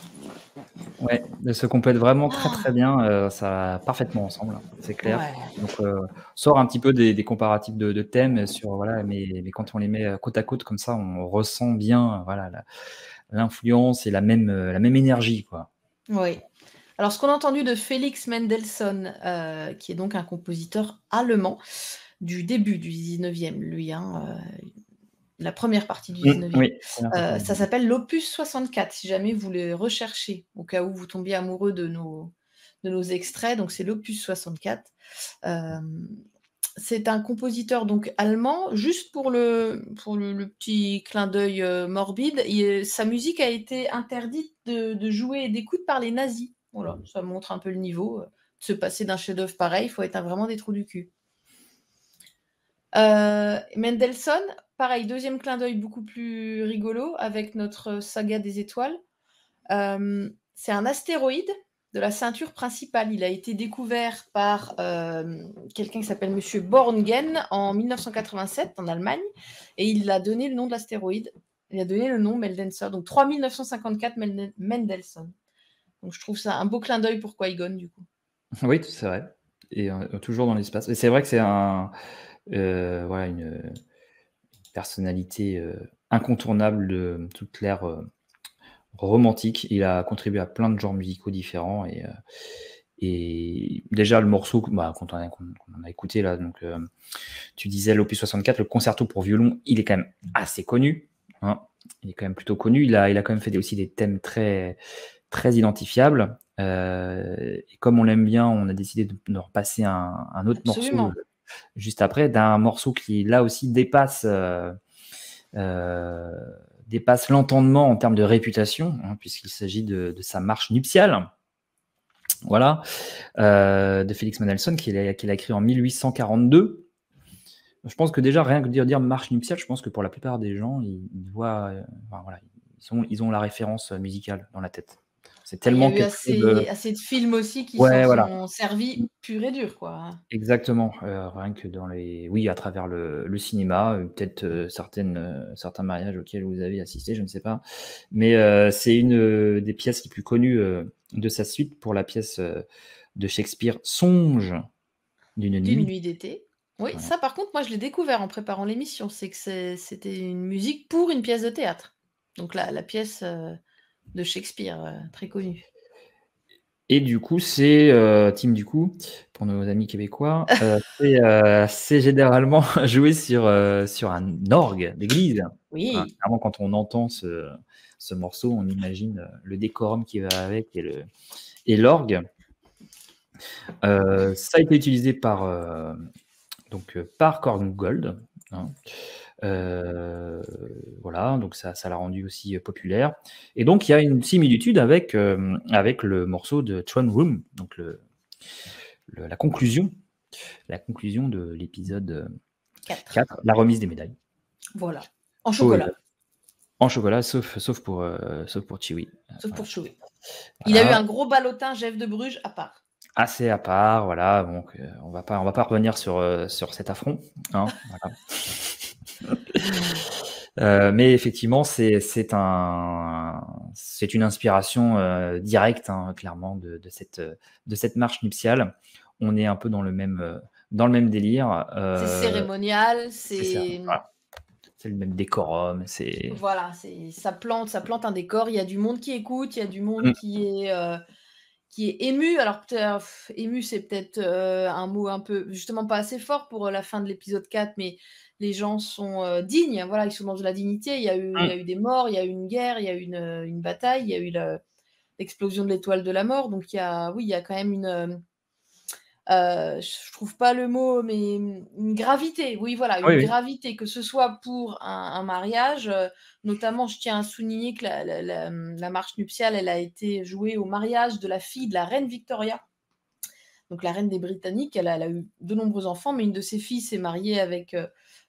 Ouais, elles se complètent vraiment très très bien, ça va parfaitement ensemble, c'est clair. Ouais. Donc, sort un petit peu des comparatifs de thèmes sur voilà, mais quand on les met côte à côte comme ça, on ressent bien, voilà, l'influence et la même énergie, quoi. Oui. Alors, ce qu'on a entendu de Felix Mendelssohn, qui est donc un compositeur allemand du début du 19e, lui, la première partie du 19e. Oui, Ça s'appelle l'opus 64, si jamais vous le recherchez, au cas où vous tombiez amoureux de nos extraits. Donc, c'est l'opus 64. C'est un compositeur donc allemand. Juste pour le petit clin d'œil morbide, sa musique a été interdite de jouer et d'écoute par les nazis. Voilà, ça montre un peu le niveau. De se passer d'un chef-d'œuvre pareil, il faut être vraiment des trous du cul. Mendelssohn, pareil, deuxième clin d'œil beaucoup plus rigolo avec notre saga des étoiles. C'est un astéroïde de la ceinture principale. Il a été découvert par quelqu'un qui s'appelle Monsieur Borngen en 1987 en Allemagne, et il a donné le nom de l'astéroïde. Il a donné le nom Mendelssohn. Donc 3954 Mendelssohn. Donc je trouve ça un beau clin d'œil pour Qui-Gon du coup. Oui, c'est vrai. Et toujours dans l'espace. Et c'est vrai que c'est voilà, une personnalité incontournable de toute l'ère romantique. Il a contribué à plein de genres musicaux différents. Et déjà, le morceau, quand on a écouté, là, donc, tu disais l'opus 64, le concerto pour violon, il est quand même assez connu. Hein. Il est quand même plutôt connu. Il a quand même fait aussi des thèmes très, très identifiables. Et comme on l'aime bien, on a décidé de repasser un autre Absolument. morceau juste après, d'un morceau qui, là aussi, dépasse l'entendement en termes de réputation, hein, puisqu'il s'agit de sa marche nuptiale. Voilà, de Félix Mendelssohn, qu'il a écrit en 1842. Je pense que déjà, rien que dire marche nuptiale, je pense que pour la plupart des gens, ils voient, voilà, ils ont la référence musicale dans la tête. C'est tellement il y a eu assez de films aussi qui Ouais, s'en voilà. sont servis pur et dur, quoi. Exactement, rien que à travers le cinéma, peut-être certains mariages auxquels vous avez assisté, je ne sais pas. Mais c'est une des pièces les plus connues de sa suite pour la pièce de Shakespeare, Songe d'une nuit d'été. Oui, Voilà. ça par contre, moi je l'ai découvert en préparant l'émission, c'est que c'était une musique pour une pièce de théâtre. Donc la pièce de Shakespeare, très connue. Et du coup, c'est Tim, du coup, pour nos amis québécois, c'est généralement joué sur un orgue d'église. Oui. Hein, clairement, quand on entend ce morceau, on imagine le décorum qui va avec et l'orgue. Ça a été utilisé par Korngold. Hein. Voilà, donc ça l'a rendu aussi populaire. Et donc, il y a une similitude avec le morceau de Throne Room, donc la conclusion de l'épisode 4, la remise des médailles. Voilà, en chocolat. En chocolat, sauf pour Chewie. Sauf pour Chewie. Il a eu un gros ballotin Jeff de Bruges à part. Assez à part, voilà. Donc, on va pas revenir sur cet affront. Hein, voilà. Mais effectivement, c'est une inspiration directe, hein, clairement, de cette marche nuptiale. On est un peu dans le même délire. C'est cérémonial, c'est voilà. C'est le même décorum. Voilà, ça plante un décor. Il y a du monde qui écoute, il y a du monde qui est ému. Alors ému, c'est peut-être un mot un peu justement pas assez fort pour la fin de l'épisode 4, mais les gens sont dignes. Voilà, ils sont dans de la dignité. Il y a eu des morts, il y a eu une guerre, il y a eu une bataille, il y a eu l'explosion de l'étoile de la mort. Donc il y a quand même une je trouve pas le mot, mais une gravité. Oui, voilà, une gravité, que ce soit pour un mariage. Notamment, je tiens à souligner que la marche nuptiale, elle a été jouée au mariage de la fille de la reine Victoria, donc la reine des Britanniques. Elle a eu de nombreux enfants, mais une de ses filles s'est mariée avec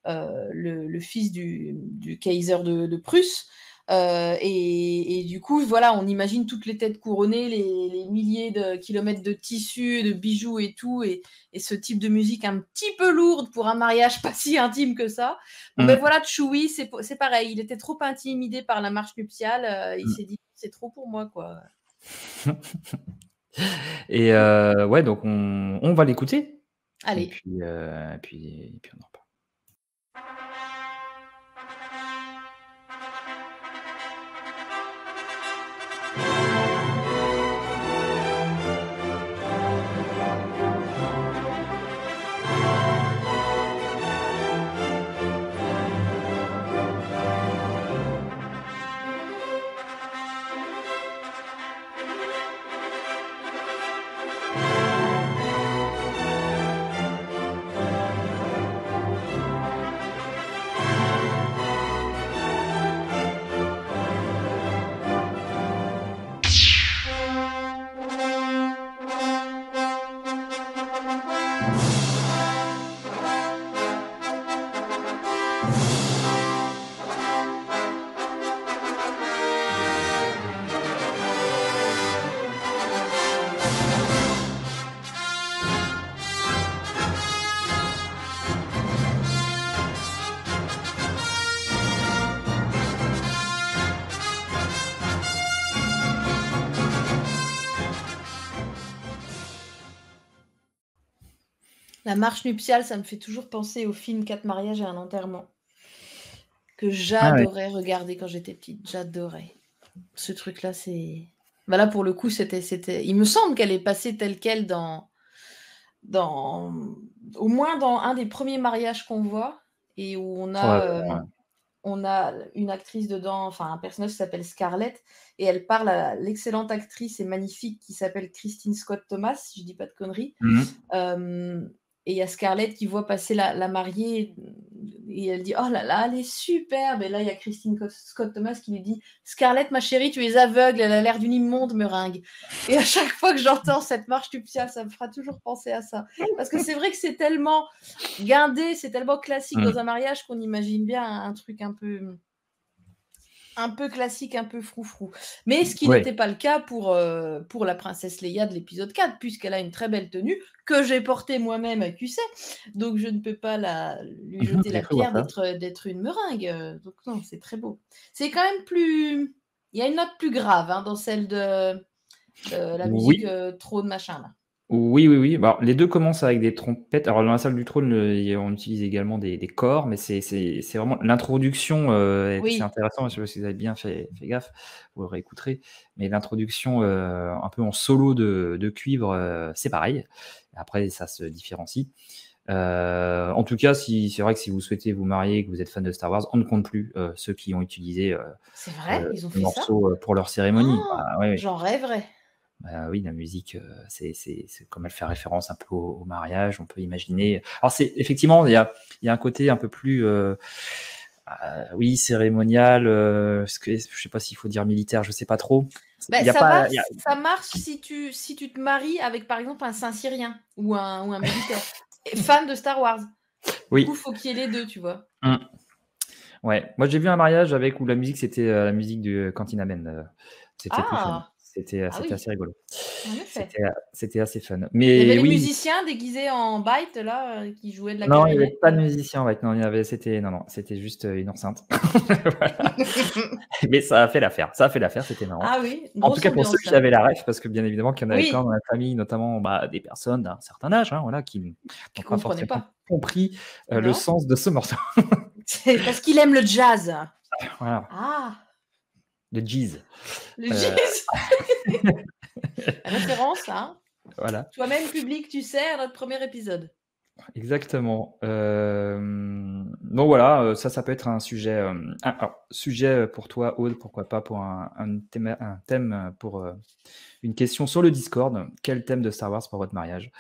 le fils du Kaiser de Prusse. Et du coup, voilà, on imagine toutes les têtes couronnées, les milliers de kilomètres de tissus, de bijoux et tout, et ce type de musique un petit peu lourde pour un mariage pas si intime que ça. Bon, ben voilà, Chewie, c'est pareil, il était trop intimidé par la marche nuptiale, il s'est dit, c'est trop pour moi, quoi. Et ouais, donc on va l'écouter. Allez. Et puis on en reparle. La marche nuptiale, ça me fait toujours penser au film 4 mariages et un enterrement que Ah ouais. j'adorais regarder quand j'étais petite. J'adorais. Ce truc-là, c'est. Bah là, pour le coup, c'était. Il me semble qu'elle est passée telle quelle au moins dans un des premiers mariages qu'on voit et où Probablement, ouais. on a une actrice dedans, enfin un personnage qui s'appelle Scarlett et elle parle à l'excellente actrice et magnifique qui s'appelle Christine Scott Thomas, si je dis pas de conneries. Et il y a Scarlett qui voit passer la mariée et elle dit « Oh là là, elle est superbe !» Et là, il y a Christine Scott Thomas qui lui dit « Scarlett, ma chérie, tu es aveugle, elle a l'air d'une immonde meringue. » Et à chaque fois que j'entends cette marche nuptiale, ça me fera toujours penser à ça. Parce que c'est vrai que c'est tellement guindé, c'est tellement classique dans un mariage qu'on imagine bien un truc un peu classique, un peu froufrou. Mais ce qui Ouais. n'était pas le cas pour la princesse Leia de l'épisode 4, puisqu'elle a une très belle tenue que j'ai portée moi-même à QC. Donc je ne peux pas lui jeter la J'ai cru voir pierre ça. d'être une meringue. Donc non, c'est très beau. C'est quand même plus... Il y a une note plus grave dans celle de la musique Oui. trône machin là. Oui, oui, oui. Bah, les deux commencent avec des trompettes. Alors, dans la salle du trône, on utilise également des corps, mais c'est vraiment l'introduction. C'est Oui, intéressant. Je sais pas si vous avez bien fait gaffe, vous le réécouterez. Mais l'introduction un peu en solo de cuivre, c'est pareil. Après, ça se différencie. En tout cas, c'est vrai que si vous souhaitez vous marier et que vous êtes fan de Star Wars, on ne compte plus ceux qui ont utilisé c'est vrai, ils ont le fait ça. morceau pour leur cérémonie. Oh, Ah, ouais, ouais. j'en rêverais. Bah oui, la musique, c'est comme elle fait référence un peu au mariage, on peut imaginer. Alors, effectivement, il y a un côté un peu plus, oui, cérémonial, je sais pas s'il faut dire militaire, je sais pas trop. Ben, Il y a pas, il y a- ça marche si tu te maries avec, par exemple, un Saint-Syrien ou un militaire. Et fan de Star Wars. Du oui. coup, faut qu'il y ait les deux, tu vois. Ouais. Moi, j'ai vu un mariage où la musique, c'était la musique de Cantina Men. C'était plus fun. Ah, C'était oui, assez rigolo. en effet. C'était assez fun. Il y avait Mais les oui, musiciens déguisés en byte, là, qui jouaient de la non, il n'y avait clarinette. pas de musicien, ouais. Non, c'était juste une enceinte. Voilà. Mais ça a fait l'affaire. C'était marrant. Ah oui, En tout grosse cas, pour ceux ambiance, qui là. avaient la ref, parce que bien évidemment qu'il y en avait Oui, plein dans la famille, notamment des personnes d'un certain âge, voilà, qui n'ont je pas comprenais forcément pas. compris le Non, sens de ce morceau. c'est parce qu'il aime le jazz. Voilà, Ah, le jizz. le Euh, jazz. Référence, hein. Voilà, Toi-même, public, tu sais, à notre premier épisode. exactement. Donc voilà, ça peut être un sujet, sujet pour toi, Aude, pourquoi pas pour un thème pour une question sur le Discord. Quel thème de Star Wars pour votre mariage?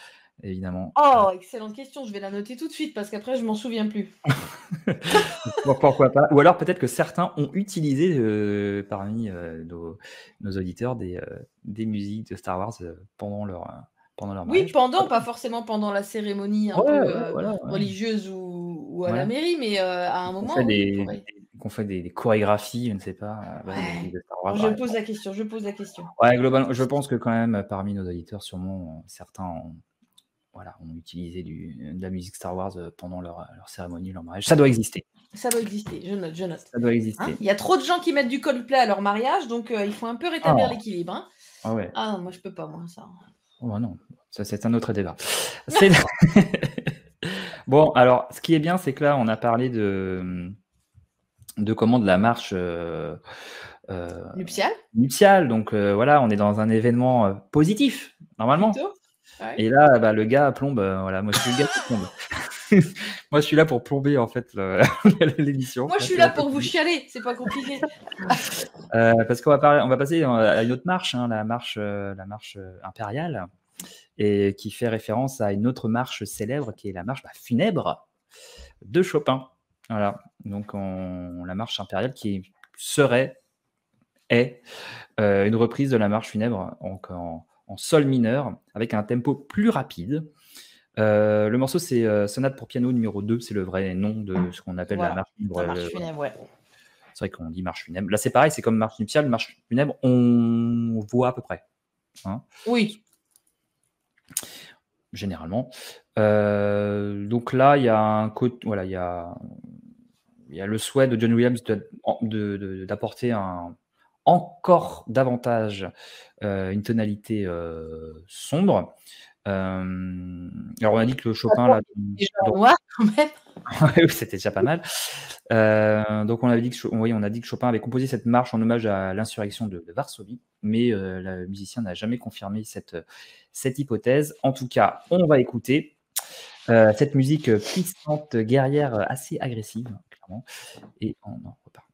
Évidemment. Oh, excellente question. Je vais la noter tout de suite parce qu'après, je m'en souviens plus. Pourquoi pas? Ou alors peut-être que certains ont utilisé parmi nos auditeurs des musiques de Star Wars pendant leur Oui, mariage. pendant, pas forcément pendant la cérémonie un Ouais, peu ouais, voilà. Ouais. religieuse ou à la Voilà. mairie, mais à un Qu'on moment, fait oui, il pourrait. qu'on fait des chorégraphies, je ne sais pas, des Ouais. musiques de Star Bon, Wars. je Ouais. pose la question, je pose la question. Ouais, globalement, je pense que quand même, parmi nos auditeurs, sûrement, certains ont utilisé de la musique Star Wars pendant leur cérémonie, leur mariage. Ça doit exister. Ça doit exister, je note, je note. Ça doit Hein, exister. il y a trop de gens qui mettent du Coldplay à leur mariage, donc il faut un peu rétablir Ah. l'équilibre. Hein. Ah ouais. Ah non, moi je peux pas, moi, ça. Oh non, ça c'est un autre débat. Bon, alors, ce qui est bien, c'est que là, on a parlé de la marche Nuptial, nuptiale. Donc voilà, on est dans un événement positif, normalement. plutôt. Ouais. Et là, le gars plombe. Voilà, moi, je suis le gars qui plombe. Moi, je suis là pour plomber, en fait, l'émission. Moi, je suis là pour vous chialer, c'est pas compliqué. Parce qu'on va passer à une autre marche, la marche impériale, et qui fait référence à une autre marche célèbre qui est la marche funèbre de Chopin. Voilà, donc la marche impériale qui est une reprise de la marche funèbre en sol mineur avec un tempo plus rapide. Le morceau, c'est Sonate pour piano numéro 2, c'est le vrai nom de ce qu'on appelle la marche funèbre. La marche funèbre, ouais. C'est vrai qu'on dit marche funèbre. Là, c'est pareil, c'est comme marche nuptiale, marche funèbre, on voit à peu près. Hein, oui. généralement. Donc là, il y a un côté, voilà, il y a le souhait de John Williams d'apporter encore davantage une tonalité sombre. Alors, on a dit que le Chopin, là, Déjà donc, noir quand même. oui, c'était déjà pas mal. Donc, on avait dit que, oui, on a dit que Chopin avait composé cette marche en hommage à l'insurrection de Varsovie, mais le musicien n'a jamais confirmé cette hypothèse. En tout cas, on va écouter cette musique puissante, guerrière, assez agressive, clairement, et on en repart.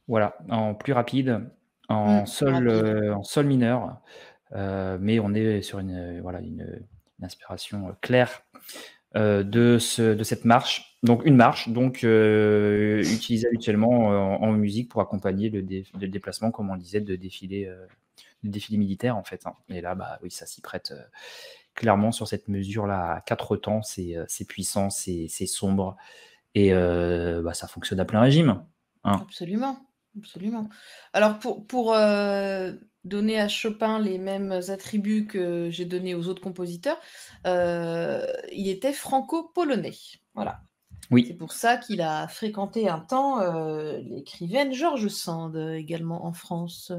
Voilà, en plus rapide, en sol mineur, mais on est sur une inspiration claire de cette marche. Donc une marche, utilisée habituellement en musique pour accompagner le déplacement, comme on le disait, de défilés militaires, en fait. Et là, bah oui, ça s'y prête clairement sur cette mesure-là à 4 temps. C'est puissant, c'est sombre, et ça fonctionne à plein régime. Absolument. Alors pour donner à Chopin les mêmes attributs que j'ai donnés aux autres compositeurs, il était franco-polonais. Voilà. Oui. C'est pour ça qu'il a fréquenté un temps l'écrivaine George Sand également en France.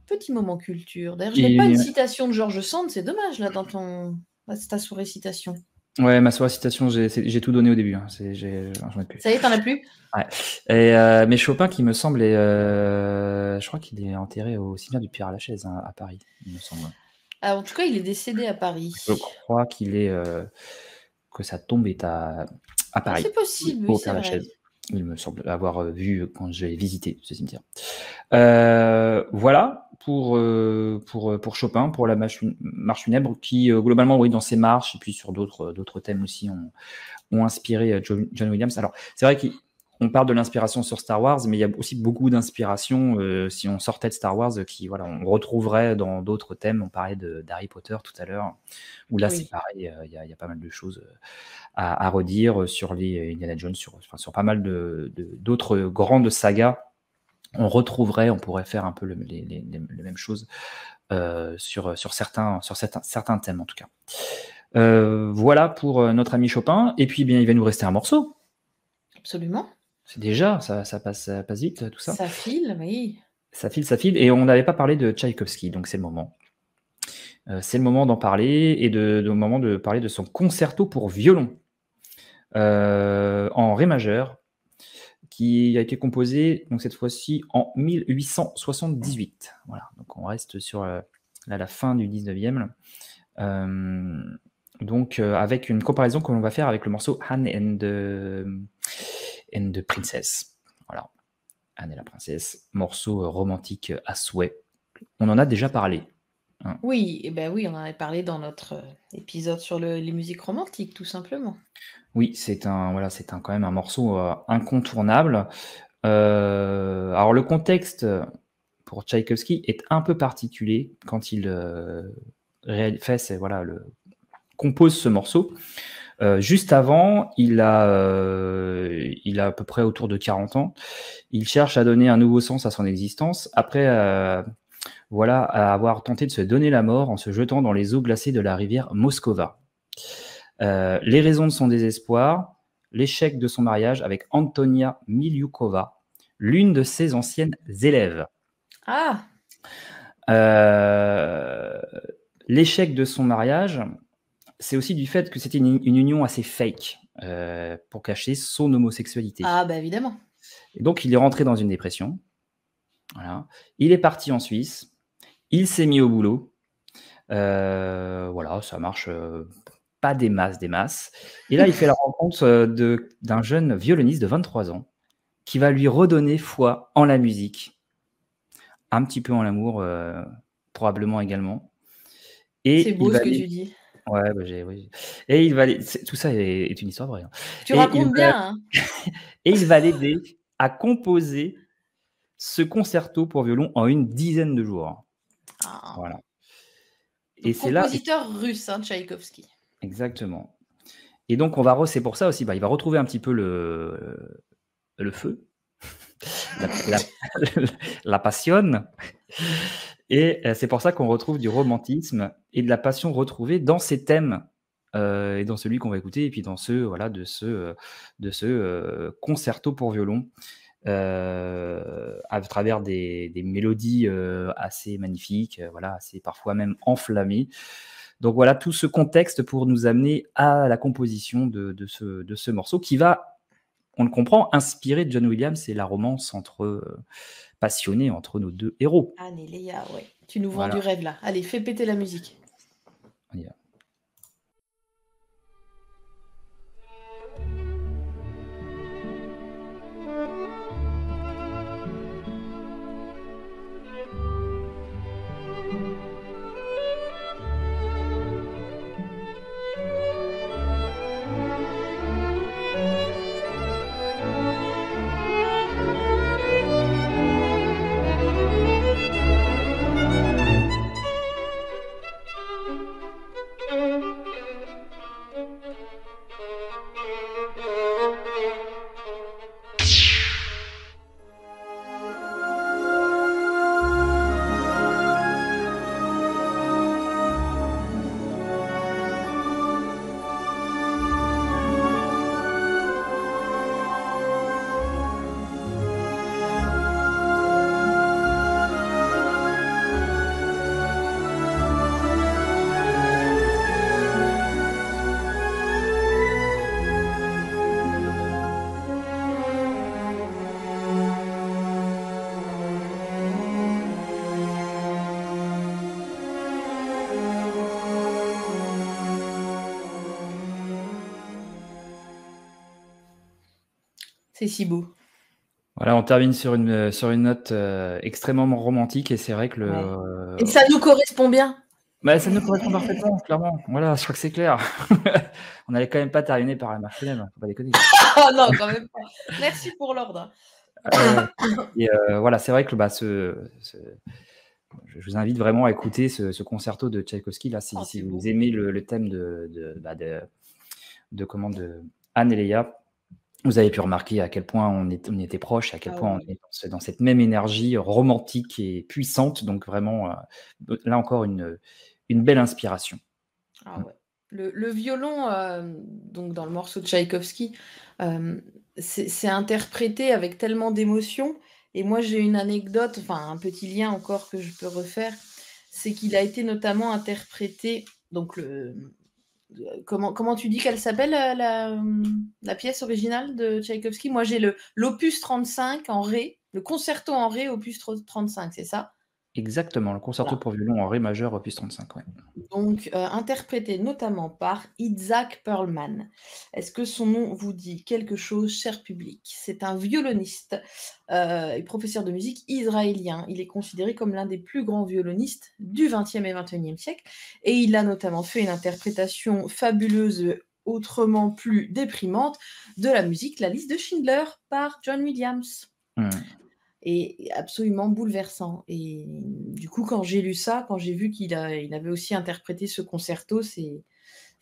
Petit moment culture. D'ailleurs, je n'ai pas une citation de George Sand, c'est dommage là dans ta sous-récitation. Ouais, ma sollicitation, j'ai tout donné au début. J'en ai plus. Ça y est, t'en as plus? Ouais. Mais Chopin, qui me semble, je crois qu'il est enterré au cimetière du Père-Lachaise à Paris, il me semble. En tout cas, il est décédé à Paris. Je crois que sa tombe est à Paris. C'est possible, oui, au c'est vrai. Père-Lachaise. Il me semble avoir vu quand j'ai visité ce cimetière. Voilà pour Chopin, pour la marche funèbre, qui globalement, oui, dans ses marches et puis sur d'autres thèmes aussi ont inspiré John Williams. Alors, c'est vrai qu'on parle de l'inspiration sur Star Wars, mais il y a aussi beaucoup d'inspiration si on sortait de Star Wars, on retrouverait dans d'autres thèmes. On parlait d'Harry Potter tout à l'heure, où là, c'est pareil, il y a pas mal de choses à redire sur les Indiana Jones, sur pas mal d'autres grandes sagas. On pourrait faire un peu les mêmes choses sur certains thèmes, en tout cas. Voilà pour notre ami Chopin. Et puis, bien, il va nous rester un morceau. Absolument. C'est déjà, ça passe vite, tout ça. Ça file, oui. Ça file. Et on n'avait pas parlé de Tchaïkovski, donc c'est le moment. C'est le moment d'en parler, et le moment de parler de son concerto pour violon en ré majeur, qui a été composé, donc cette fois-ci, en 1878. Voilà, donc on reste sur la fin du 19e. Avec une comparaison que l'on va faire avec le morceau Anne and the Princess. Voilà, Anne et la princesse, morceau romantique à souhait. On en a déjà parlé. Oui, on en avait parlé dans notre épisode sur les musiques romantiques, tout simplement. Oui, c'est quand même un morceau incontournable. Alors le contexte pour Tchaïkovski est un peu particulier quand il compose ce morceau. Juste avant, il a à peu près autour de 40 ans. Il cherche à donner un nouveau sens à son existence après à avoir tenté de se donner la mort en se jetant dans les eaux glacées de la rivière Moskova. Les raisons de son désespoir, l'échec de son mariage avec Antonia Miliukova, l'une de ses anciennes élèves. Ah, Euh, L'échec de son mariage, c'est aussi du fait que c'était une union assez fake pour cacher son homosexualité. ah bah évidemment. Et donc, il est rentré dans une dépression. Voilà. Il est parti en Suisse. Il s'est mis au boulot. Voilà, ça marche pas des masses. Et là, il fait la rencontre d'un jeune violoniste de 23 ans qui va lui redonner foi en la musique, un petit peu en l'amour, probablement également. C'est Et beau il va ce que aller... tu dis. Ouais, bah, oui. Et il va aller... Tout ça est une histoire vraie. Hein. Tu Et racontes bien, hein. Et il va l'aider à composer ce concerto pour violon en une dizaine de jours. Ah. Voilà. Et Donc, c'est là... compositeur russe, hein, Tchaïkovski. Exactement. Et donc, c'est pour ça aussi, il va retrouver un petit peu le feu, la passion. Et c'est pour ça qu'on retrouve du romantisme et de la passion retrouvée dans ces thèmes et dans celui qu'on va écouter et puis dans de ce concerto pour violon à travers des mélodies assez magnifiques, assez parfois même enflammées. Donc voilà tout ce contexte pour nous amener à la composition de ce morceau qui va, on le comprend, inspiré de John Williams et la romance passionnée entre nos deux héros. Anne et Léa, ouais. Tu nous vends Voilà. du rêve là. Allez, fais péter la musique. On y va. C'est si beau. Voilà, on termine sur une note extrêmement romantique et c'est vrai que Et ça nous correspond bien. Ça nous correspond parfaitement, clairement. Voilà, je crois que c'est clair. On n'allait quand même pas terminer par la marche funèbre, faut pas déconner. Ah non, quand même pas. Merci pour l'ordre. Et voilà, c'est vrai que je vous invite vraiment à écouter ce concerto de Tchaïkovski là, si vous aimez le thème de Anne et Léa. Vous avez pu remarquer à quel point on était proches, à quel point on est dans cette même énergie romantique et puissante. Donc vraiment, là encore, une belle inspiration. Ah ouais. Le violon, donc dans le morceau de Tchaïkovski, c'est interprété avec tellement d'émotion. Et moi, j'ai une anecdote, enfin un petit lien encore que je peux refaire, c'est qu'il a été notamment interprété, donc comment tu dis qu'elle s'appelle la pièce originale de Tchaïkovski? Moi, j'ai l'opus 35 en ré, le concerto en ré, opus 35, c'est ça? Exactement, le concerto pour violon en ré majeur, opus 35. Ouais. Donc, interprété notamment par Itzhak Perlman. Est-ce que son nom vous dit quelque chose, cher public? C'est un violoniste et professeur de musique israélien. Il est considéré comme l'un des plus grands violonistes du XXe et XXIe siècle. Et il a notamment fait une interprétation fabuleuse, autrement plus déprimante, de la musique La liste de Schindler par John Williams. Et absolument bouleversant. Et du coup, quand j'ai lu ça, quand j'ai vu qu'il avait aussi interprété ce concerto, c'est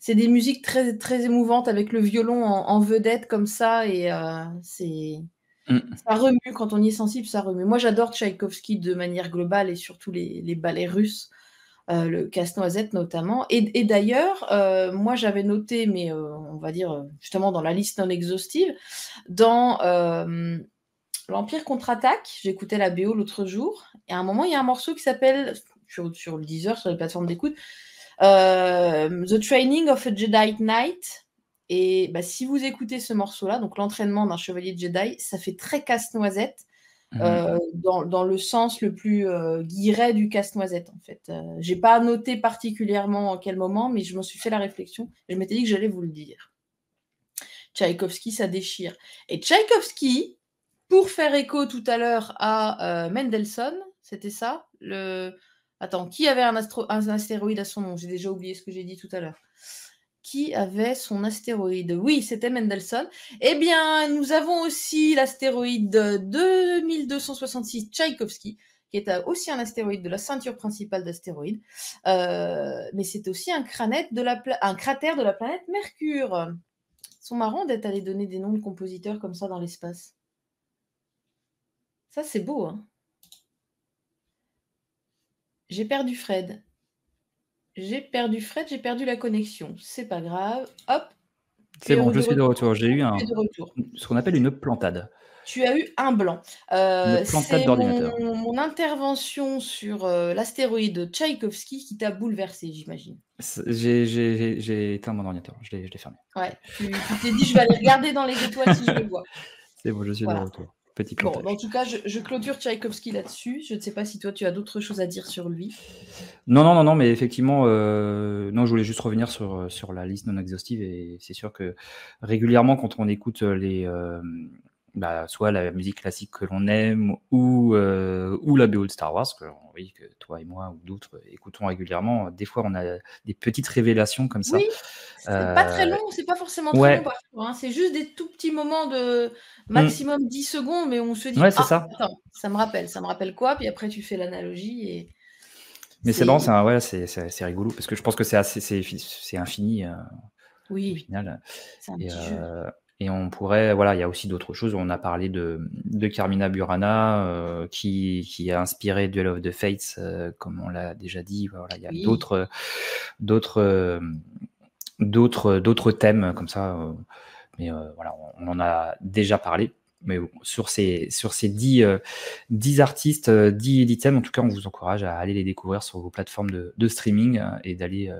des musiques très, très émouvantes avec le violon en vedette comme ça. Et ça remue, quand on y est sensible, ça remue. Moi, j'adore Tchaïkovski de manière globale et surtout les ballets russes. le Casse-Noisette notamment. Et d'ailleurs, moi j'avais noté, mais on va dire justement dans la liste non exhaustive, dans l'Empire contre-attaque, j'écoutais la BO l'autre jour, et à un moment il y a un morceau qui s'appelle, sur le Deezer, sur les plateformes d'écoute, The Training of a Jedi Knight. Et bah, si vous écoutez ce morceau-là, donc l'entraînement d'un chevalier de Jedi, ça fait très Casse-Noisette. Dans le sens le plus guilleret du Casse-Noisette, en fait. J'ai pas noté particulièrement en quel moment, mais je me suis fait la réflexion et je m'étais dit que j'allais vous le dire. Tchaïkovski, ça déchire. Et Tchaïkovski, pour faire écho tout à l'heure à Mendelssohn, c'était ça Attends, qui avait un astéroïde à son nom? J'ai déjà oublié ce que j'ai dit tout à l'heure. Qui avait son astéroïde? Oui, c'était Mendelssohn. Eh bien, nous avons aussi l'astéroïde 2266 Tchaïkovski, qui est aussi un astéroïde de la ceinture principale d'astéroïdes. Mais c'est aussi un cratère de la planète Mercure. Ils sont marrants d'être allés donner des noms de compositeurs comme ça dans l'espace. Ça, c'est beau, hein. J'ai perdu Fred. J'ai perdu la connexion. C'est pas grave. Hop. C'est bon, je suis de retour. J'ai eu ce qu'on appelle une plantade. Tu as eu un blanc. Une plantade d'ordinateur. Mon intervention sur l'astéroïde Tchaïkovski qui t'a bouleversé, j'imagine. J'ai éteint mon ordinateur. Je l'ai fermé. Ouais, tu t'es dit, je vais aller regarder dans les étoiles si je le vois. C'est bon, je suis de retour. Petit plantage. Bon, en tout cas, je clôture Tchaïkovski là-dessus. Je ne sais pas si toi, tu as d'autres choses à dire sur lui. Non, mais effectivement, non, je voulais juste revenir sur la liste non exhaustive, et c'est sûr que régulièrement, quand on écoute soit la musique classique que l'on aime ou la BO de Star Wars, que toi et moi ou d'autres écoutons régulièrement, des fois on a des petites révélations comme ça. Oui, c'est pas très long, c'est pas forcément très long parfois, hein. C'est juste des tout petits moments de maximum 10 secondes, mais on se dit, ça. Attends, ça me rappelle quoi? Puis après tu fais l'analogie et... Mais c'est bon, c'est rigolo, parce que je pense que c'est infini oui, au final. C'est un petit jeu. Et on pourrait, il y a aussi d'autres choses. On a parlé de Carmina Burana, qui a inspiré Duel of the Fates, comme on l'a déjà dit. Il y a d'autres thèmes comme ça. Mais on en a déjà parlé. Mais sur ces 10 artistes, 10 thèmes, en tout cas, on vous encourage à aller les découvrir sur vos plateformes de streaming, et d'aller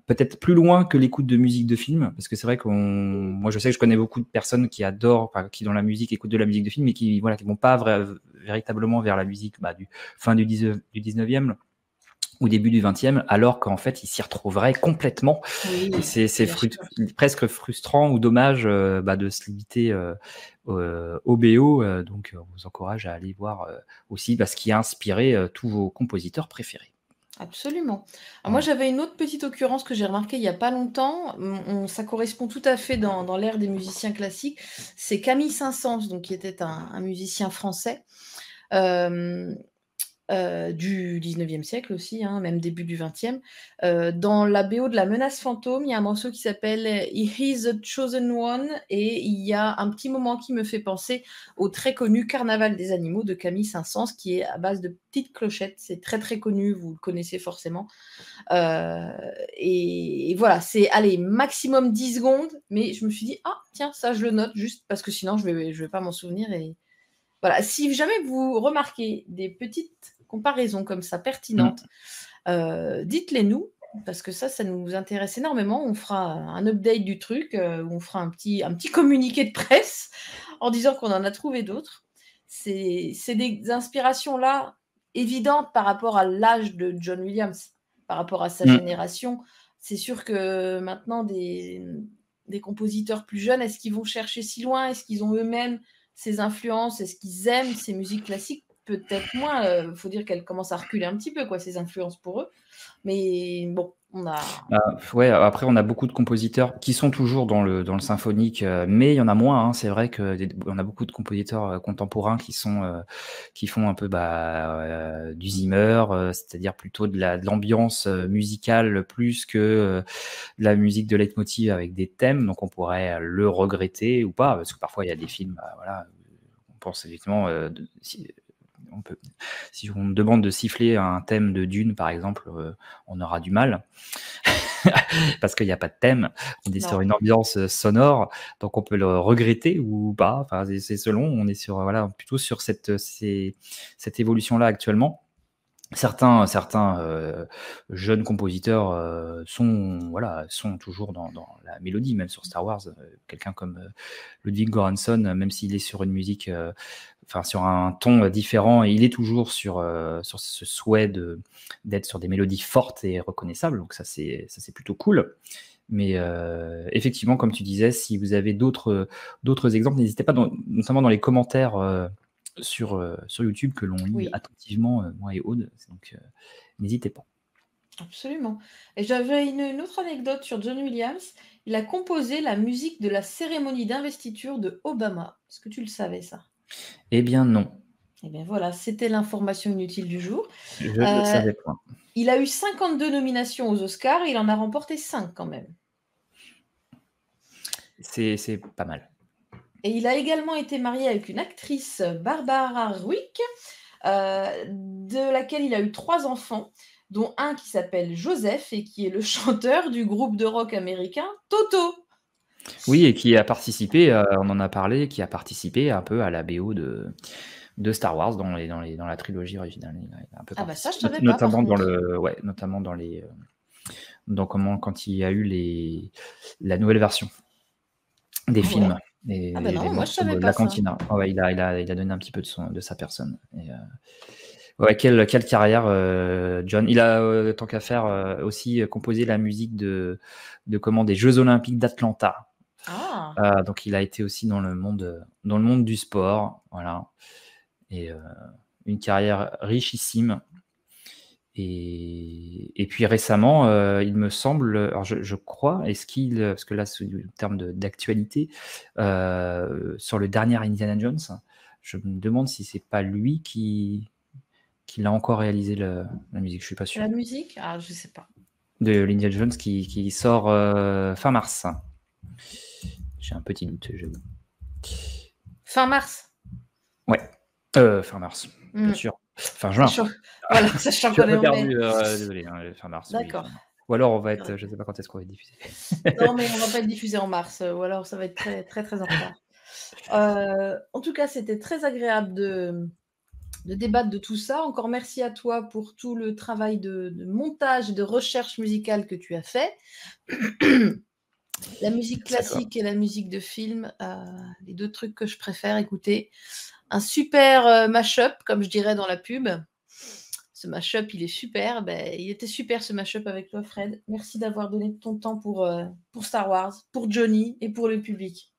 peut-être plus loin que l'écoute de musique de film, parce que c'est vrai moi je sais que je connais beaucoup de personnes qui adorent, qui dans la musique écoutent de la musique de film, mais qui vont pas véritablement vers la musique du fin du 19e ou début du 20e, alors qu'en fait ils s'y retrouveraient complètement. Oui, et c'est presque frustrant ou dommage de se limiter au BO, donc on vous encourage à aller voir aussi ce qui a inspiré tous vos compositeurs préférés. Absolument. Alors moi, j'avais une autre petite occurrence que j'ai remarquée il n'y a pas longtemps. Ça correspond tout à fait dans l'ère des musiciens classiques. C'est Camille Saint-Saëns, donc, qui était un musicien français du 19e siècle aussi, hein, même début du 20e. Dans la BO de La Menace Fantôme, il y a un morceau qui s'appelle He's the Chosen One, et il y a un petit moment qui me fait penser au très connu Carnaval des animaux de Camille Saint-Saëns, qui est à base de petites clochettes. C'est très très connu, vous le connaissez forcément. Et voilà, c'est maximum 10 secondes, mais je me suis dit, tiens, ça je le note juste parce que sinon je vais pas m'en souvenir. Et voilà, si jamais vous remarquez des petites comparaisons comme ça pertinentes, dites-les nous, parce que ça nous intéresse énormément. On fera un update du truc, on fera un petit communiqué de presse en disant qu'on en a trouvé d'autres. C'est des inspirations-là évidentes par rapport à l'âge de John Williams, par rapport à sa génération. C'est sûr que maintenant, des compositeurs plus jeunes, est-ce qu'ils vont chercher si loin? Est-ce qu'ils ont eux-mêmes ces influences? Est-ce qu'ils aiment ces musiques classiques? Peut-être moins. Il faut dire qu'elles commencent à reculer un petit peu, ces influences pour eux. Mais bon, on a... après, on a beaucoup de compositeurs qui sont toujours dans le symphonique, mais il y en a moins. Hein. C'est vrai qu'on a beaucoup de compositeurs contemporains qui font un peu du Zimmer, c'est-à-dire plutôt de l'ambiance musicale plus que de la musique de leitmotiv avec des thèmes. Donc on pourrait le regretter ou pas, parce que parfois il y a des films, on pense effectivement si on me demande de siffler un thème de Dune, par exemple, on aura du mal. Parce qu'il n'y a pas de thème, on est sur une ambiance sonore, donc on peut le regretter ou pas, enfin, c'est selon, on est sur, plutôt sur cette évolution-là actuellement. Certains jeunes compositeurs sont toujours dans la mélodie, même sur Star Wars. Quelqu'un comme Ludwig Göransson, même s'il est sur une musique, sur un ton différent, il est toujours sur ce souhait d'être sur des mélodies fortes et reconnaissables. Donc ça c'est plutôt cool. Mais effectivement, comme tu disais, si vous avez d'autres exemples, n'hésitez pas, notamment dans les commentaires sur YouTube, que l'on lit attentivement, moi et Aude, donc n'hésitez pas. Absolument. Et j'avais une autre anecdote sur John Williams. Il a composé la musique de la cérémonie d'investiture de Obama. Est-ce que tu le savais, ça? Eh bien non. Eh bien voilà, c'était l'information inutile du jour. Je ne le savais pas. Il a eu 52 nominations aux Oscars, il en a remporté 5 quand même. C'est pas mal. Et il a également été marié avec une actrice, Barbara Ruick, de laquelle il a eu 3 enfants, dont un qui s'appelle Joseph et qui est le chanteur du groupe de rock américain Toto. Oui, et qui a participé, on en a parlé, qui a participé un peu à la BO de Star Wars dans la trilogie originale. Il a un peu ça, je savais pas. Notamment quand il y a eu la nouvelle version des films. Ouais. Non, moi je savais pas la ça. cantina. Il a donné un petit peu de sa personne. Et, quelle carrière, John. Il a, tant qu'à faire, aussi composé la musique des Jeux Olympiques d'Atlanta. Donc il a été aussi dans le monde du sport, voilà. Et une carrière richissime. Et puis récemment, il me semble, alors je crois, parce que là, c'est en termes d'actualité, sur le dernier Indiana Jones, je me demande si c'est pas lui qui l'a encore réalisé la musique, je suis pas sûr. La musique? Je sais pas. De l'Indiana Jones qui sort fin mars. J'ai un petit doute, j'avoue. Fin mars? Ouais, fin mars, bien sûr. Fin juin. Voilà, sachant qu'on est en mai. Désolé, fin mars. D'accord. Oui. Ou alors on va être, je ne sais pas quand est-ce qu'on va être diffusé. Non, mais on ne va pas être diffusé en mars, ou alors ça va être très, très, très en retard. En tout cas, c'était très agréable de débattre de tout ça. Encore merci à toi pour tout le travail de montage et de recherche musicale que tu as fait. La musique classique et la musique de film, les 2 trucs que je préfère écouter. Un super mash-up, comme je dirais dans la pub. Ce mash-up, il est super. Il était super ce mash-up avec toi, Fred. Merci d'avoir donné ton temps pour Star Wars, pour Johnny et pour le public.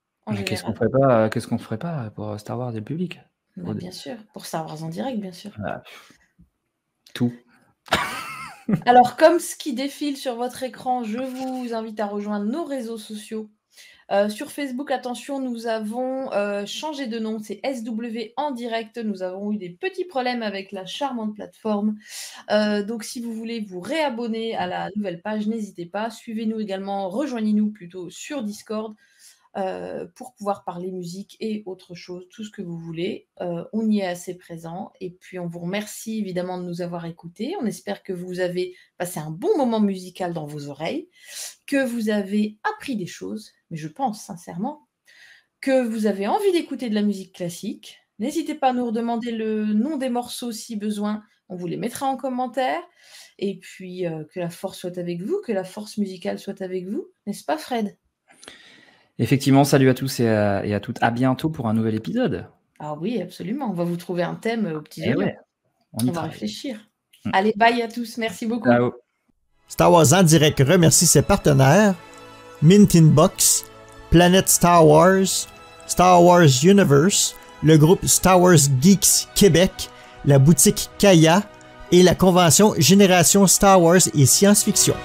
Qu'est-ce qu'on ferait pas pour Star Wars et le public? Bien sûr, pour Star Wars en direct, bien sûr. Tout. Alors, comme ce qui défile sur votre écran, je vous invite à rejoindre nos réseaux sociaux. Sur Facebook, attention, nous avons changé de nom, c'est SW en direct. Nous avons eu des petits problèmes avec la charmante plateforme. Donc, si vous voulez vous réabonner à la nouvelle page, n'hésitez pas. Suivez-nous également, rejoignez-nous plutôt sur Discord pour pouvoir parler musique et autre chose, tout ce que vous voulez. On y est assez présent. Et puis, on vous remercie évidemment de nous avoir écoutés. On espère que vous avez passé un bon moment musical dans vos oreilles, que vous avez appris des choses, mais je pense sincèrement que vous avez envie d'écouter de la musique classique. N'hésitez pas à nous redemander le nom des morceaux si besoin. On vous les mettra en commentaire. Et puis, que la force soit avec vous, que la force musicale soit avec vous. N'est-ce pas, Fred ? Effectivement, salut à tous et à toutes. À bientôt pour un nouvel épisode. Ah oui, absolument. On va vous trouver un thème aux petits oignons. Ouais, on va réfléchir. Allez, bye à tous. Merci beaucoup. Ciao. Star Wars en direct remercie ses partenaires Mint Inbox, Planète Star Wars, Star Wars Universe, le groupe Star Wars Geeks Québec, la boutique Kaya et la convention Génération Star Wars et Science-Fiction.